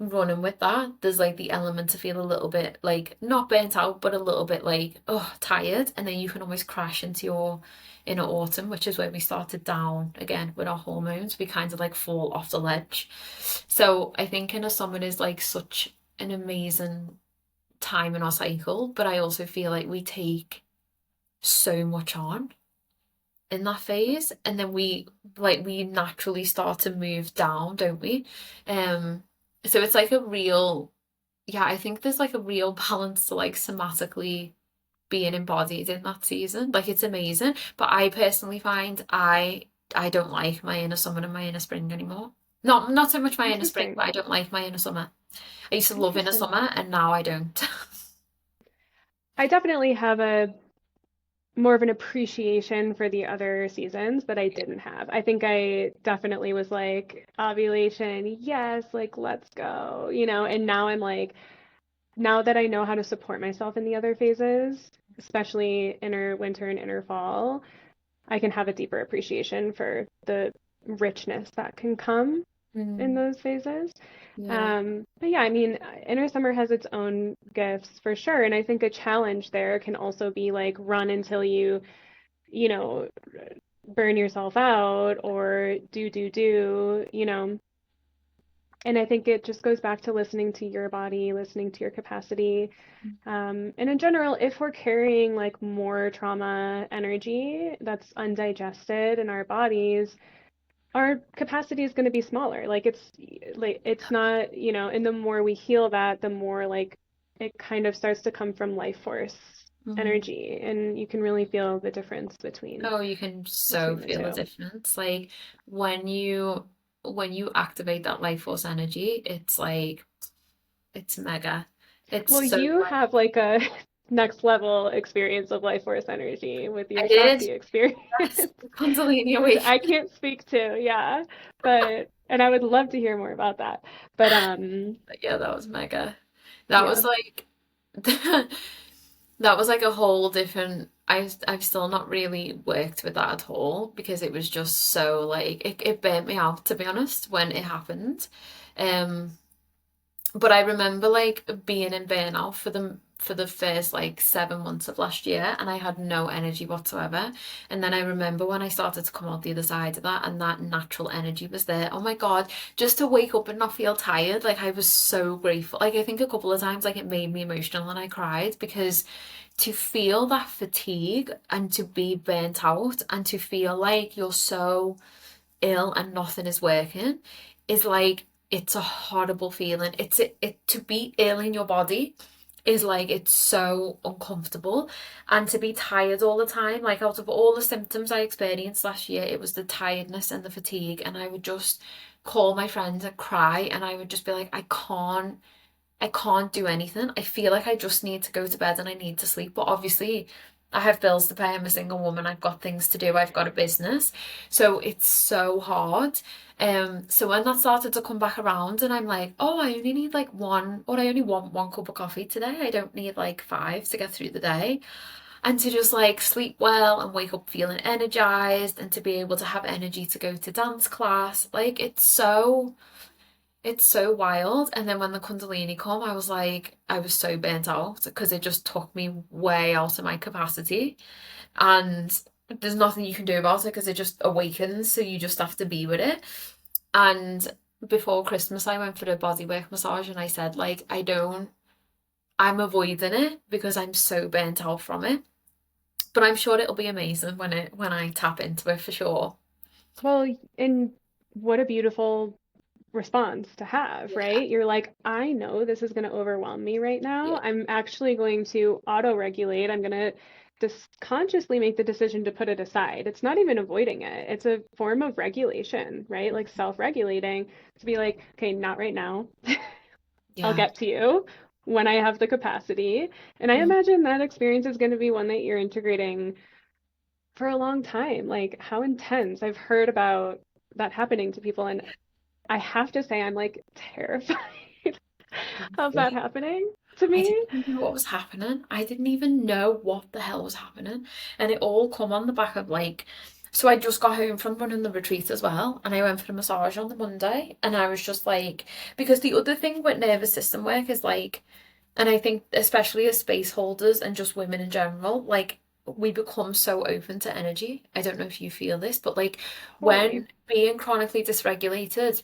running with that, there's like the element to feel a little bit like not burnt out, but a little bit like tired, and then you can almost crash into your inner autumn, which is where we started down again with our hormones. We kind of like fall off the ledge. So I think inner summer is like such an amazing time in our cycle, but I also feel like we take so much on in that phase, and then we naturally start to move down, don't we? um so it's like a real, yeah, I think there's like a real balance to like somatically being embodied in that season. Like it's amazing, but I personally find I don't like my inner summer and my inner spring anymore. Not so much my inner spring, Interesting. but I don't like my inner summer. I used to love inner Interesting. summer and now I don't. I definitely have a more of an appreciation for the other seasons that I didn't have. I think I definitely was like ovulation, yes, like let's go, and now I'm like, now that I know how to support myself in the other phases, especially inner winter and inner fall, I can have a deeper appreciation for the richness that can come in Mm, those phases. yeah. But yeah, I mean, inner summer has its own gifts for sure. And I think a challenge there can also be like run until you know, burn yourself out or do. And I think it just goes back to listening to your body, listening to your capacity. And in general, if we're carrying like more trauma energy that's undigested in our bodies, our capacity is going to be smaller. It's not, and the more we heal that, the more like it kind of starts to come from life force Mhm. energy, and you can really feel the difference between Oh, you can so between the feel the two. difference. Like when you when you activate that life force energy, it's like it's mega. It's Well, so you like have like a next level experience of life force energy with I your did. Shakti experience, Yes, Kundalini which I awakening. can't speak to, yeah. But and I would love to hear more about that. But Yeah, that was mega. That was yeah. like that was like a whole different. I've still not really worked with that at all because it was just so like it burnt me out to be honest when it happened. Um, but I remember like being in burnout for the first like 7 months of last year, and I had no energy whatsoever. And then I remember when I started to come out the other side of that, and that natural energy was there. Oh my God, just to wake up and not feel tired. Like I was so grateful. Like I think a couple of times like it made me emotional and I cried because to feel that fatigue and to be burnt out and to feel like you're so ill and nothing is working is like it's a horrible feeling. It to be ill in your body is like it's so uncomfortable, and to be tired all the time, like out of all the symptoms I experienced last year, it was the tiredness and the fatigue, and I would just call my friends and cry, and I would just be like, I can't do anything. I feel like I just need to go to bed and I need to sleep. But obviously, I have bills to pay. I'm a single woman. I've got things to do. I've got a business. So it's so hard. So when that started to come back around and I'm like, oh, I only need like one, or I only want one cup of coffee today. I don't need like five to get through the day. And to just like sleep well and wake up feeling energized and to be able to have energy to go to dance class. Like it's so wild. And then when the Kundalini come, I was like, I was so burnt out because it just took me way out of my capacity. And there's nothing you can do about it because it just awakens. So you just have to be with it. And before Christmas, I went for a bodywork massage and I said, like, I'm avoiding it because I'm so burnt out from it. But I'm sure it'll be amazing when I tap into it for sure. Well, and what a beautiful response to have, Yeah, right? You're like, I know this is going to overwhelm me right now. yeah, I'm actually going to auto-regulate. I'm going to just consciously make the decision to put it aside. It's not even avoiding it. It's a form of regulation, right? Like self-regulating to be like, okay, not right now. I'll yeah. get to you. when I have the capacity. And I imagine that experience is going to be one that you're integrating for a long time. Like, how intense. I've heard about that happening to people, and I have to say, I'm like terrified of that happening to I me. didn't even know what was happening. I didn't even know what the hell was happening. And it all come on the back of like, so I just got home from running the retreat as well, and I went for a massage on the Monday, and I was just like, because the other thing with nervous system work is like, and I think especially as space holders and just women in general, like we become so open to energy. I don't know if you feel this, but like Totally. when being chronically dysregulated,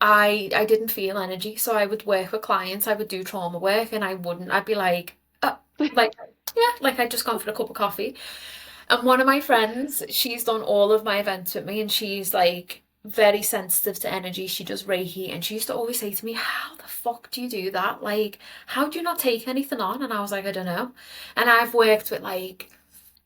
I didn't feel energy. So I would work with clients, I would do trauma work, and I'd be like, oh, like, yeah, like I'd just gone for a cup of coffee. And one of my friends, she's done all of my events with me, and she's like very sensitive to energy. She does Reiki, and she used to always say to me, how the fuck do you do that? Like, how do you not take anything on? And I was like, I don't know. And I've worked with like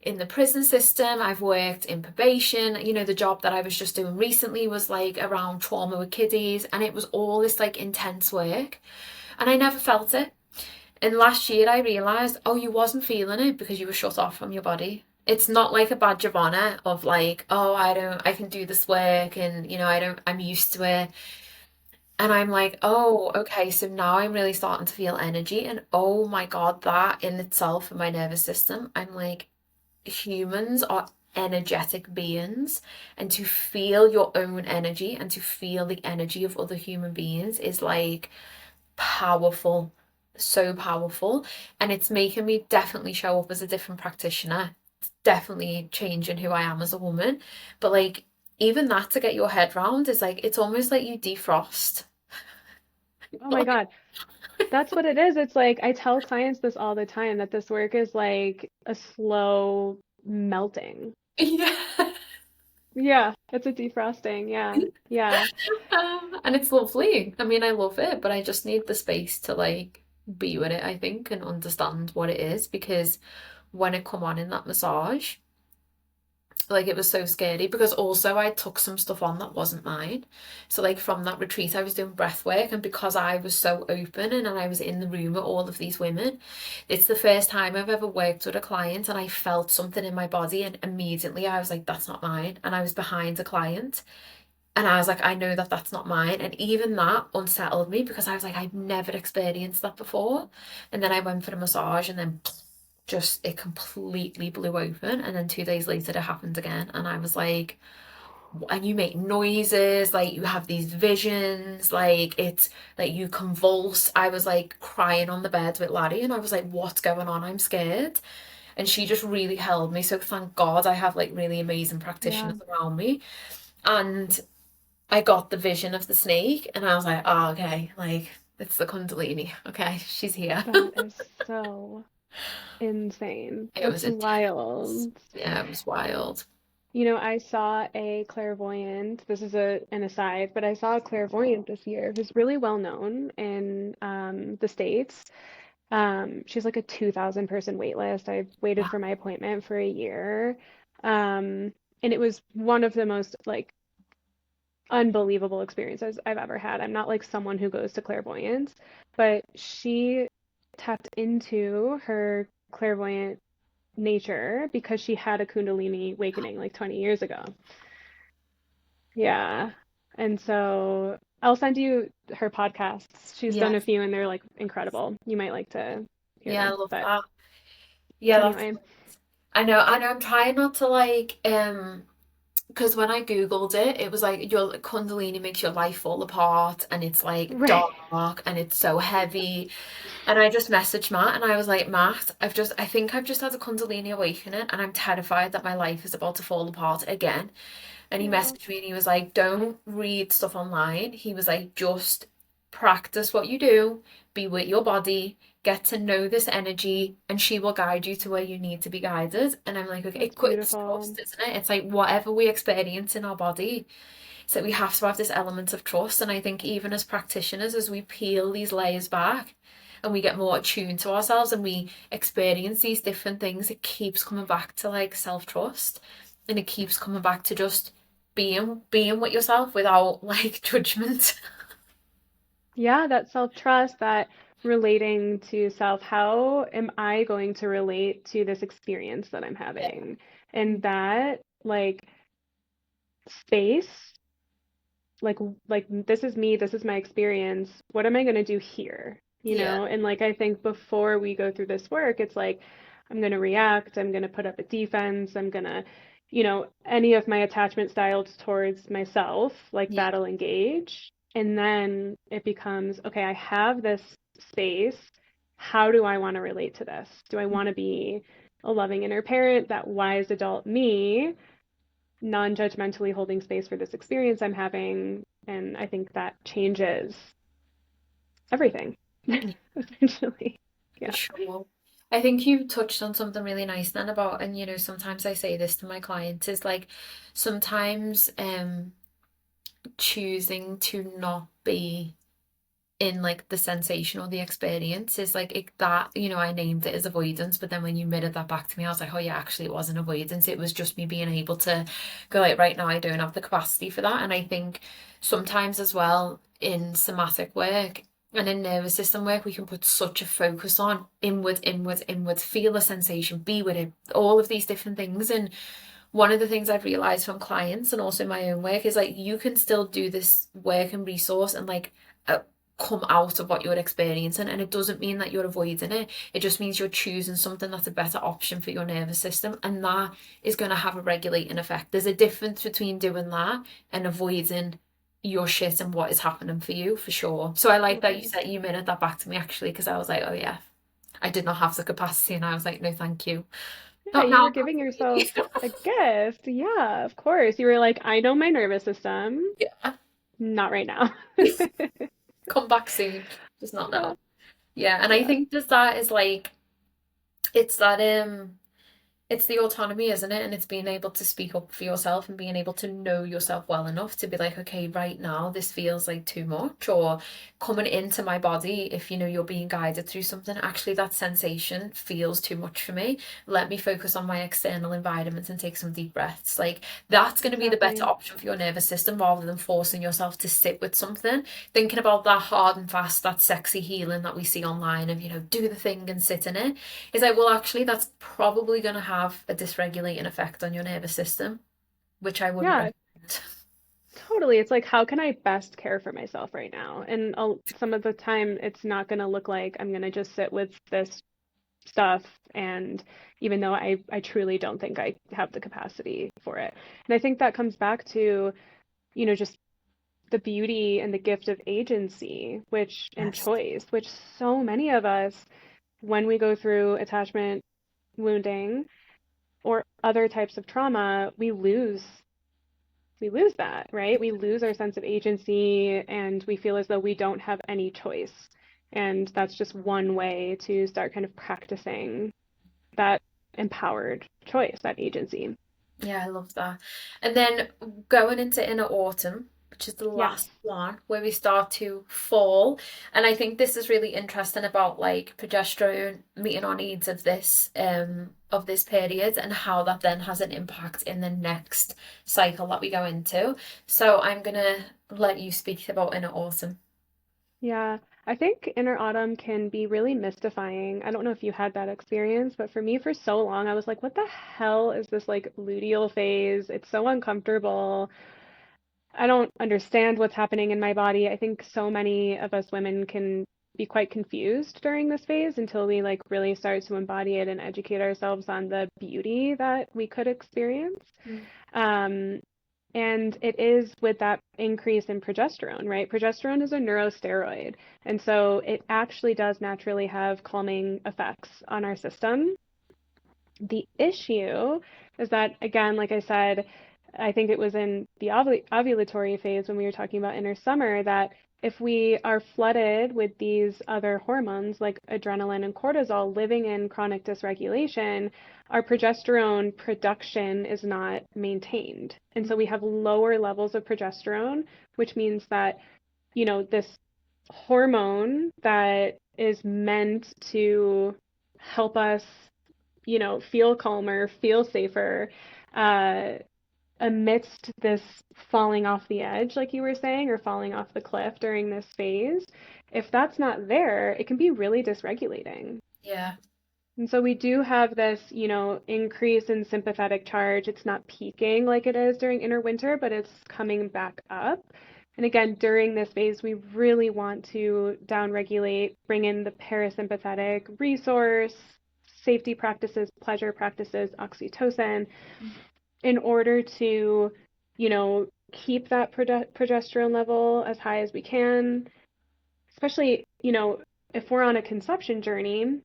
in the prison system, I've worked in probation. You know, the job that I was just doing recently was like around trauma with kiddies, and it was all this like intense work, and I never felt it. And last year I realised, oh, you wasn't feeling it because you were shut off from your body. It's not like a badge of honour of like, oh, I can do this work and, you know, I'm used to it. And I'm like, oh, okay, so now I'm really starting to feel energy. And oh my God, that in itself for my nervous system, I'm like, humans are energetic beings. And to feel your own energy and to feel the energy of other human beings is like, powerful, so powerful. And it's making me definitely show up as a different practitioner. It's definitely changing who I am as a woman. But like, even that to get your head round is like, it's almost like you defrost. Oh my Like, God. That's what it is. It's like I tell clients this all the time that this work is like a slow melting. yeah. Yeah, it's a defrosting. Yeah. Yeah. And it's lovely. I mean, I love it, but I just need the space to like be with it, I think, and understand what it is because when it come on in that massage, like it was so scary because also I took some stuff on that wasn't mine. So like from that retreat I was doing breath work, and because I was so open and I was in the room with all of these women, it's the first time I've ever worked with a client and I felt something in my body and immediately I was like, that's not mine. And I was behind a client and I was like, I know that that's not mine. And even that unsettled me because I was like, I've never experienced that before. And then I went for a massage and then just it completely blew open. And then 2 days later, it happened again. And I was like, and you make noises, like you have these visions, like it's like you convulse. I was like crying on the bed with Lydia, and I was like, what's going on? I'm scared. And she just really held me. So thank God I have like really amazing Yeah. practitioners around me. And I got the vision of the snake, and I was like, oh, okay, like it's the Kundalini. Okay, she's here. That is so insane. It was That's intense. wild. Yeah, it was wild. You know, I saw a clairvoyant. This is an aside, but I saw a clairvoyant this year who's really well known in the States. She's like a 2,000 person wait list. I waited Wow. for my appointment for a year. And it was one of the most like unbelievable experiences I've ever had. I'm not like someone who goes to clairvoyance, but she tapped into her clairvoyant nature because she had a Kundalini awakening like 20 years ago. Yeah. And so I'll send you her podcasts. She's done Yeah, a few and they're like incredible. You might like to hear yeah, I them. love But that. Yeah, that's anyway, I know I'm trying not to like because when I Googled it, it was like your Kundalini makes your life fall apart and it's like right. dark and it's so heavy. And I just messaged Matt and I was like, Matt, I think I've just had a Kundalini awakening and I'm terrified that my life is about to fall apart again. And he Yeah. messaged me and he was like, don't read stuff online. He was like, just practice what you do, be with your body, get to know this energy, and she will guide you to where you need to be guided. And I'm like, okay, That's it's beautiful. trust, isn't it? It's like whatever we experience in our body. So we have to have this element of trust. And I think even as practitioners, as we peel these layers back and we get more attuned to ourselves and we experience these different things, it keeps coming back to like self-trust and it keeps coming back to just being with yourself without like judgment. Yeah, that self-trust, that relating to self, how am I going to relate to this experience that I'm Yeah. having? And that like space, like like this is me, this is my experience. What am I going to do here? You Yeah. know? And like I think before we go through this work, it's like I'm going to react, I'm going to put up a defense, I'm going to, any of my attachment styles towards myself, like Yeah. that'll engage. And then it becomes, okay, I have this space. How do I want to relate to this? Do I want to be a loving inner parent, that wise adult me, non-judgmentally holding space for this experience I'm having? And I think that changes everything, Yeah. essentially. For Yeah. sure. I think you touched on something really nice then about, and sometimes I say this to my clients, is like sometimes choosing to not be in like the sensation or the experience is like that, I named it as avoidance, but then when you mirrored that back to me, I was like, oh yeah, actually it wasn't avoidance. It was just me being able to go like, right now I don't have the capacity for that. And I think sometimes as well in somatic work and in nervous system work, we can put such a focus on inward, inward, inward, feel the sensation, be with it, all of these different things. And one of the things I've realized from clients and also my own work is like you can still do this work and resource and like come out of what you're experiencing, and it doesn't mean that you're avoiding it. It just means you're choosing something that's a better option for your nervous system, and that is going to have a regulating effect. There's a difference between doing that and avoiding your shit and what is happening for you, for sure. So I like that you Totally. said you minute that back to me actually, because I was like, oh yeah, I did not have the capacity, and I was like, no thank you, Yeah, not you were now. giving yourself a gift. Yeah, of course. You were like, I know my nervous system. Yeah. Not right now. Come back soon, just not Yeah, now. Yeah, and I yeah, think that is like it's that it's the autonomy, isn't it? And it's being able to speak up for yourself and being able to know yourself well enough to be like, okay, right now this feels like too much, or coming into my body, if you're being guided through something, actually that sensation feels too much for me. Let me focus on my external environment and take some deep breaths. Like that's going to be the better exactly. option for your nervous system rather than forcing yourself to sit with something. Thinking about that hard and fast, that sexy healing that we see online of, do the thing and sit in it. Is like, well, actually, that's probably going to have a dysregulating effect on your nervous system, which I wouldn't Yeah, recommend. totally. It's like, how can I best care for myself right now? And some of the time, it's not going to look like I'm going to just sit with this stuff. And even though I truly don't think I have the capacity for it. And I think that comes back to, just the beauty and the gift of agency, and Yes. choice, which so many of us, when we go through attachment wounding or other types of trauma, we lose that, right? We lose our sense of agency and we feel as though we don't have any choice. And that's just one way to start kind of practicing that empowered choice, that agency. Yeah, I love that. And then going into inner autumn, which is the Yes. last one, where we start to fall. And I think this is really interesting about like progesterone meeting our needs of this period and how that then has an impact in the next cycle that we go into. So I'm gonna let you speak about inner autumn. Yeah. I think inner autumn can be really mystifying. I don't know if you had that experience, but for me, for so long, I was like, what the hell is this like luteal phase? It's so uncomfortable. I don't understand what's happening in my body. I think so many of us women can be quite confused during this phase until we like really start to embody it and educate ourselves on the beauty that we could experience. Mm. Um, and it is with that increase in progesterone, right? Progesterone is a neurosteroid. And so it actually does naturally have calming effects on our system. The issue is that, again, like I said, I think it was in the ovulatory phase when we were talking about inner summer that if we are flooded with these other hormones like adrenaline and cortisol living in chronic dysregulation, our progesterone production is not maintained. And so we have lower levels of progesterone, which means that, this hormone that is meant to help us feel calmer, feel safer, uh, amidst this falling off the edge, like you were saying, or falling off the cliff during this phase, if that's not there, it can be really dysregulating. Yeah. And so we do have this, increase in sympathetic charge. It's not peaking like it is during inner winter, but it's coming back up. And again, during this phase, we really want to downregulate, bring in the parasympathetic resource, safety practices, pleasure practices, oxytocin, in order to, keep that progesterone level as high as we can, especially, if we're on a conception journey.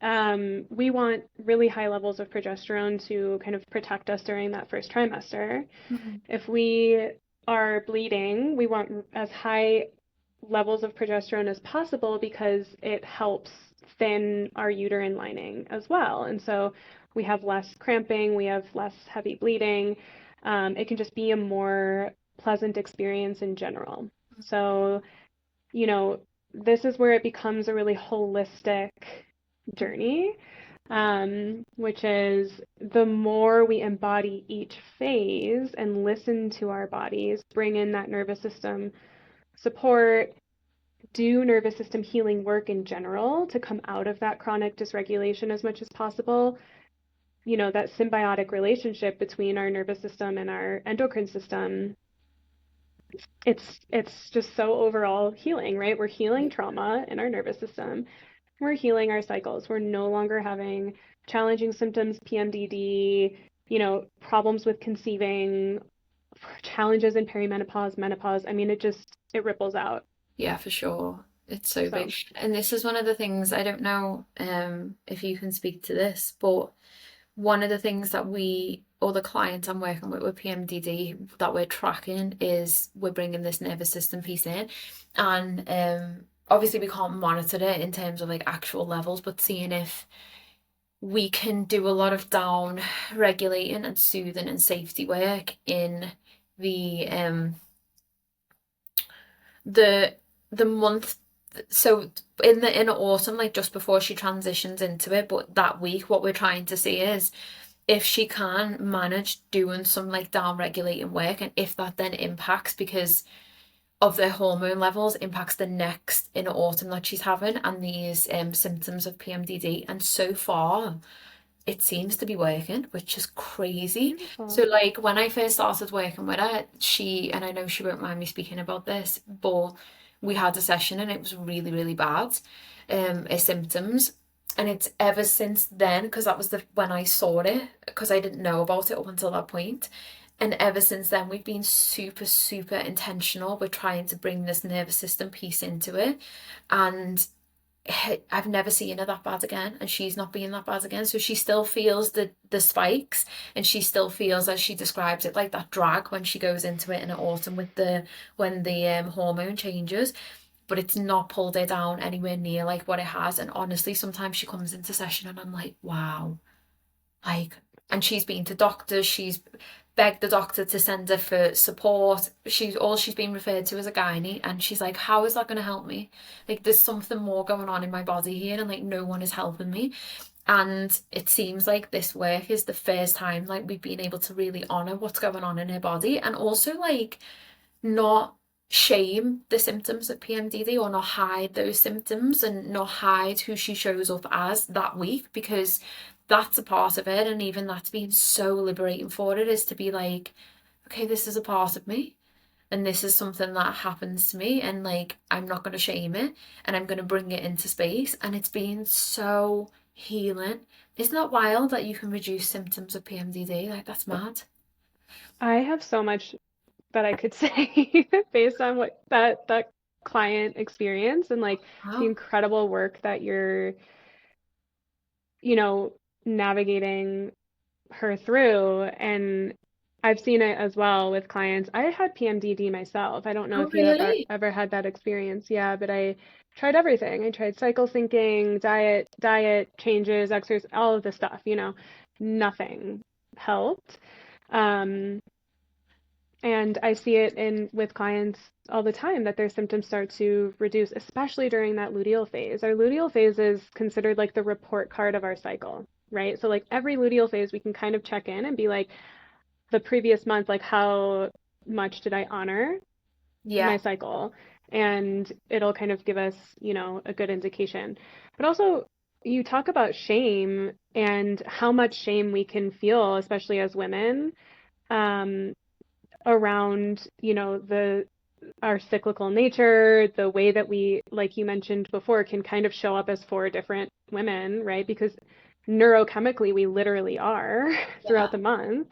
We want really high levels of progesterone to kind of protect us during that first trimester. Mhm. If we are bleeding, we want as high levels of progesterone as possible because it helps thin our uterine lining as well. And so we have less cramping, we have less heavy bleeding. It can just be a more pleasant experience in general. So, you know, this is where it becomes a really holistic journey, which is the more we embody each phase and listen to our bodies, bring in that nervous system support, do nervous system healing work in general to come out of that chronic dysregulation as much as possible. That symbiotic relationship between our nervous system and our endocrine system, it's just so overall healing, right? We're healing trauma in our nervous system. We're healing our cycles. We're no longer having challenging symptoms, PMDD, problems with conceiving, challenges in perimenopause, menopause. I mean, it ripples out. Yeah, for sure. It's so big. So, And this is one of the things, I don't know if you can speak to this, but one of the things that or the clients I'm working with PMDD, that we're tracking is we're bringing this nervous system piece in. And obviously we can't monitor it in terms of like actual levels, but seeing if we can do a lot of down regulating and soothing and safety work in the the the month, so in the autumn, like just before she transitions into it, but that week what we're trying to see is if she can manage doing some like down regulating work, and if that then impacts because of the hormone levels, impacts the next inner autumn that she's having and these symptoms of PMDD. And so far it seems to be working, which is crazy. So beautiful. like when I first started working with her, and I know she won't mind me speaking about this, but we had a session and it was really, really bad, her symptoms. And it's ever since then, because that was when I saw it, because I didn't know about it up until that point. And ever since then, we've been super, super intentional. We're trying to bring this nervous system piece into it. And I've never seen her that bad again, and she's not being that bad again. So she still feels the spikes, and she still feels, as she describes it, like that drag when she goes into it in the autumn with the when the hormone changes. But it's not pulled her down anywhere near like what it has. And honestly, sometimes she comes into session and I'm like, wow, like, and she's been to doctors, she's begged the doctor to send her for support. She's been referred to as a gynae, and she's like, how is that going to help me? Like, there's something more going on in my body here, and like no one is helping me. And it seems like this work is the first time like we've been able to really honor what's going on in her body, and also like not shame the symptoms of PMDD or not hide those symptoms and not hide who she shows up as that week, because that's a part of it. And even that's been so liberating for it, is to be like, okay, this is a part of me and this is something that happens to me, and like I'm not going to shame it and I'm going to bring it into space. And it's been so healing. Isn't that wild that you can reduce symptoms of PMDD? Like, that's mad. I have so much that I could say based on what that client experience and like the Wow. incredible work that you're, you know, navigating her through. And I've seen it as well with clients. I had PMDD myself. I don't know Oh, if you have really? ever had that experience. Yeah, but I tried everything. I tried cycle syncing, diet changes, exercise, all of the stuff, nothing helped. Um, and I see it in with clients all the time that their symptoms start to reduce, especially during that luteal phase. Our luteal phase is considered like the report card of our cycle, right? So like every luteal phase, we can kind of check in and be like, the previous month, like how much did I honor my Yeah. cycle? And it'll kind of give us, a good indication. But also, you talk about shame and how much shame we can feel, especially as women, um, around, the our cyclical nature, the way that we, like you mentioned before, can kind of show up as four different women, right? Because neurochemically, we literally are throughout Yeah. the month,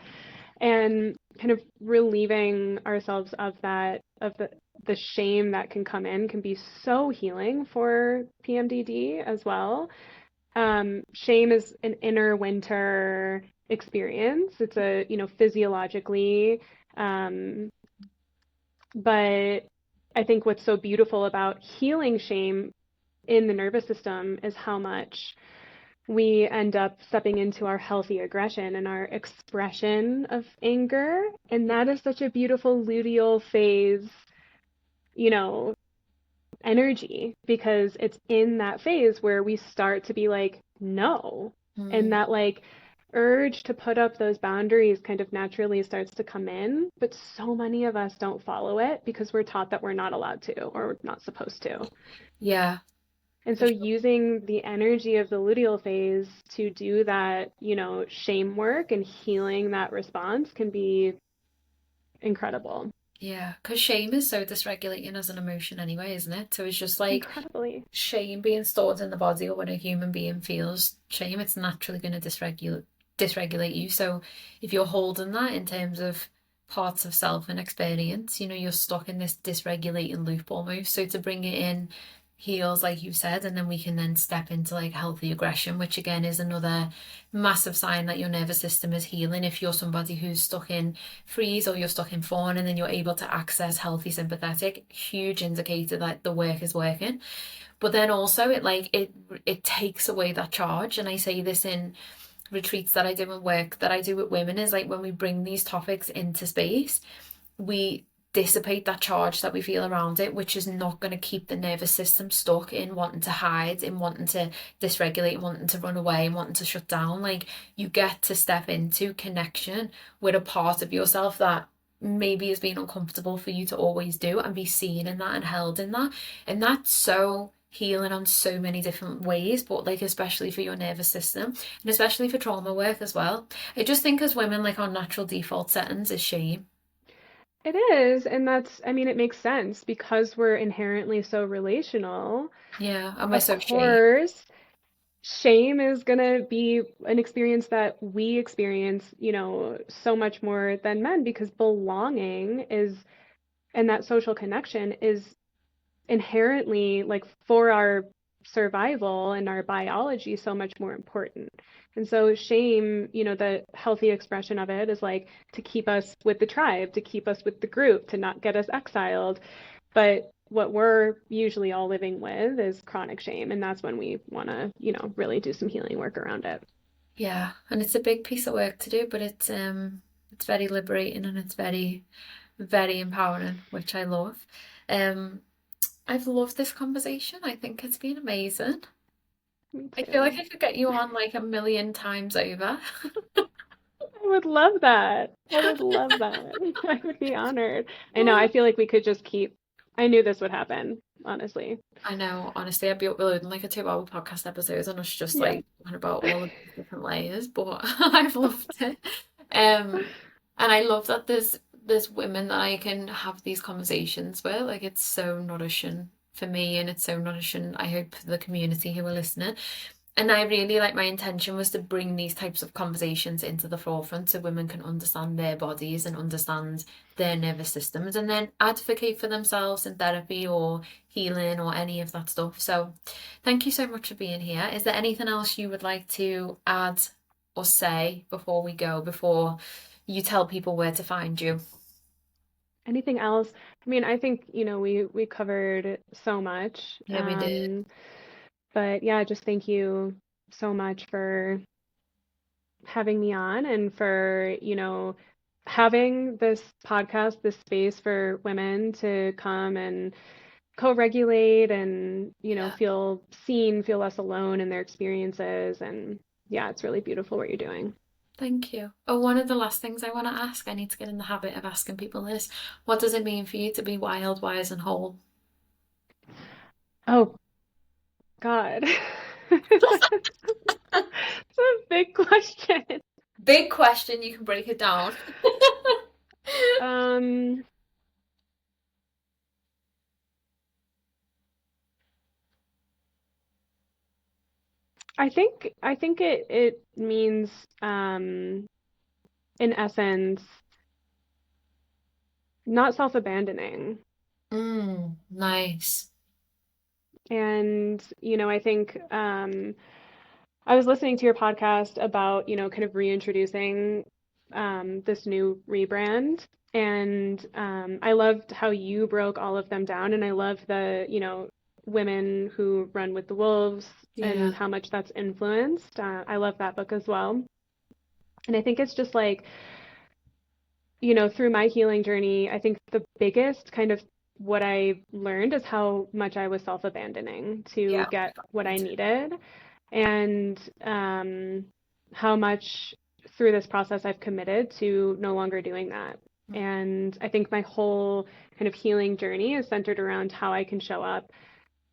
and kind of relieving ourselves of that, of the shame that can come in, can be so healing for PMDD as well. Shame is an inner winter experience. It's a, physiologically, um, but I think what's so beautiful about healing shame in the nervous system is how much we end up stepping into our healthy aggression and our expression of anger. And that is such a beautiful luteal phase, you know, energy, because it's in that phase where we start to be like, no. And Mm, that like urge to put up those boundaries kind of naturally starts to come in. But so many of us don't follow it because we're taught that we're not allowed to or not supposed to. yeah, And for so sure. using the energy of the luteal phase to do that, shame work and healing that response can be incredible. Yeah, because shame is so dysregulating as an emotion anyway, isn't it? So it's just like Incredibly. shame being stored in the body, or when a human being feels shame, it's naturally going to dysregulate you. So if you're holding that in terms of parts of self and experience, you're stuck in this dysregulating loop almost. So to bring it in heals, like you said, and then we can then step into like healthy aggression, which again is another massive sign that your nervous system is healing. If you're somebody who's stuck in freeze or you're stuck in fawn and then you're able to access healthy sympathetic, huge indicator that the work is working. But then also it takes away that charge. And I say this in retreats that I do and work that I do with women, is like when we bring these topics into space, we dissipate that charge that we feel around it, which is not going to keep the nervous system stuck in wanting to hide, in wanting to dysregulate, wanting to run away, and wanting to shut down. Like, you get to step into connection with a part of yourself that maybe has been uncomfortable for you to always do, and be seen in that and held in that. And that's so healing on so many different ways, but like especially for your nervous system and especially for trauma work as well. I just think as women, like, our natural default settings is shame. It is, and I mean, it makes sense because we're inherently so relational. Yeah, and we're Of so shame. course, shame is going to be an experience that we experience, so much more than men, because belonging is, and that social connection is inherently, like, for our survival and our biology, so much more important. And so shame, the healthy expression of it is like to keep us with the tribe, to keep us with the group, to not get us exiled. But what we're usually all living with is chronic shame, and that's when we want to, really do some healing work around it. Yeah, and it's a big piece of work to do, but it's very liberating and it's very, very empowering, which I love. Um, I've loved this conversation. I think it's been amazing. Me I feel like too. I could get you on like a million times over. I would love that. I would love that. I would be honored. I know. I Oh, feel like we could just keep. I knew this would happen, honestly. I know, honestly, I'd be uploading like a 2 hour podcast episode and us just Yeah. like talking about all of these different layers, but I've loved it. And I love that there's women that I can have these conversations with. Like, it's so nourishing for me and it's so nourishing, I hope, for the community who are listening. And I really, like, my intention was to bring these types of conversations into the forefront so women can understand their bodies and understand their nervous systems and then advocate for themselves in therapy or healing or any of that stuff. So thank you so much for being here. Is there anything else you would like to add or say before we go, before you tell people where to find you? Anything else? I mean, I think, we covered so much. Yeah, we did. But yeah, just thank you so much for having me on and for, having this podcast, this space for women to come and co-regulate and, Yeah. feel seen, feel less alone in their experiences. And yeah, it's really beautiful what you're doing. Thank you. Oh, one of the last things I want to ask, I need to get in the habit of asking people this. What does it mean for you to be wild, wise, and whole? Oh God. It's a big question. Big question, you can break it down. Um, I think it means in essence not self-abandoning. Nice. And I think I was listening to your podcast about, kind of reintroducing this new rebrand. And I loved how you broke all of them down. And I love the, women who run with the wolves Yeah. and how much that's influenced. I love that book as well. And I think it's just like, through my healing journey, I think the biggest kind of what I learned is how much I was self-abandoning to Yeah. get what Me I too. needed, and how much through this process I've committed to no longer doing that. And I think my whole kind of healing journey is centered around how I can show up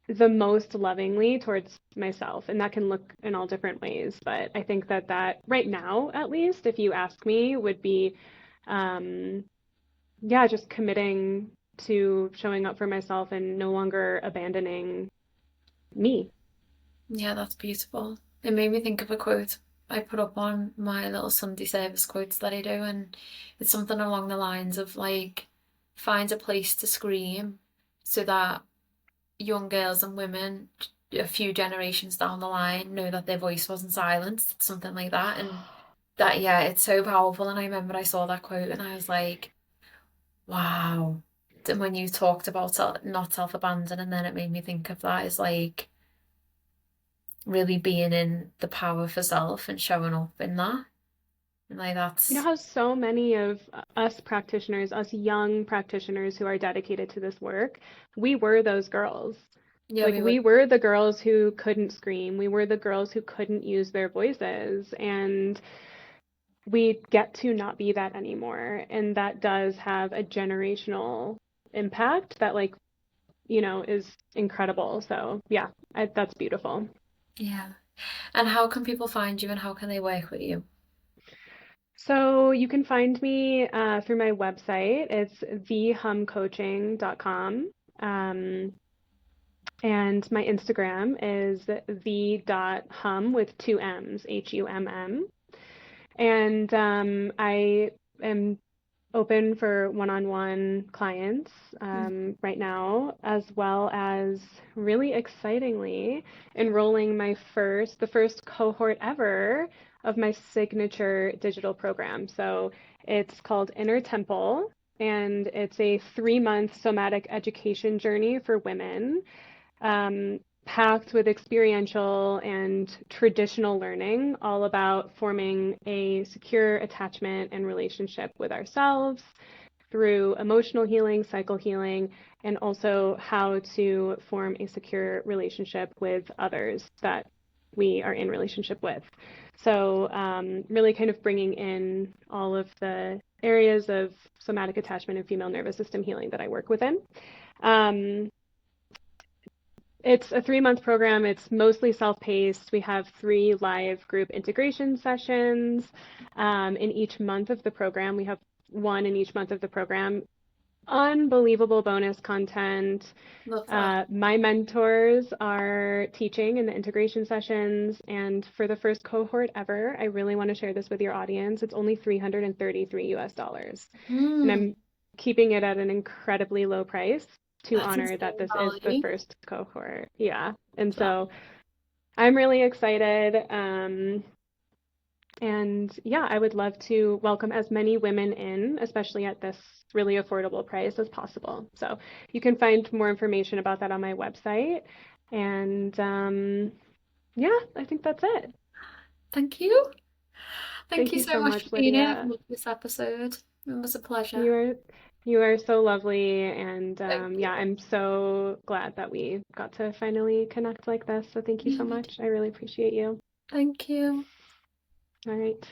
the most lovingly towards myself. And that can look in all different ways. But I think that right now, at least, if you ask me, would be um, yeah, just committing to showing up for myself and no longer abandoning me. Yeah, that's beautiful. It made me think of a quote I put up on my little Sunday service quotes that I do, and it's something along the lines of like, find a place to scream so that young girls and women a few generations down the line know that their voice wasn't silenced. It's something like that. And that, yeah, it's so powerful. And I remember I saw that quote and I was like, wow. And when you talked about not self-abandon, and then it made me think of that as like really being in the power for self and showing up in that. And like You know that's, how so many of us practitioners, us young practitioners who are dedicated to this work, we were those girls. yeah, Like we would, we were the girls who couldn't scream. We were the girls who couldn't use their voices. And we get to not be that anymore. And that does have a generational impact that like, is incredible. So yeah, that's beautiful. yeah. And how can people find you and how can they work with you? So you can find me through my website. It's the.humcoaching.com. Um, and my Instagram is the.hum with two M's, HUMM. And I am open for one-on-one clients right now, as well as really excitingly enrolling the first cohort ever of my signature digital program. So it's called Inner Temple, and it's a 3-month somatic education journey for women, packed with experiential and traditional learning, all about forming a secure attachment and relationship with ourselves through emotional healing, cycle healing, and also how to form a secure relationship with others that we are in relationship with. So, really kind of bringing in all of the areas of somatic attachment and female nervous system healing that I work within. Um, it's a 3-month program. It's mostly self-paced. We have 3 live group integration sessions in each month of the program. We have one in each month of the program. Unbelievable bonus content. Love that. My mentors are teaching in the integration sessions. And for the first cohort ever, I really want to share this with your audience. It's only $333 US. And Mm, I'm keeping it at an incredibly low price to that's honor that insane this is the value. first cohort. Yeah. And That. so I'm really excited. And yeah, I would love to welcome as many women in, especially at this really affordable price as possible. So you can find more information about that on my website. And yeah, I think that's it. Thank you. Thank Thank you you so so much for much, being here for Lydia. this episode. It was a pleasure. You are you are so lovely, and Thank yeah, I'm so glad that we got to finally connect like this. So thank you so you. much. I really appreciate you. Thank you. All right.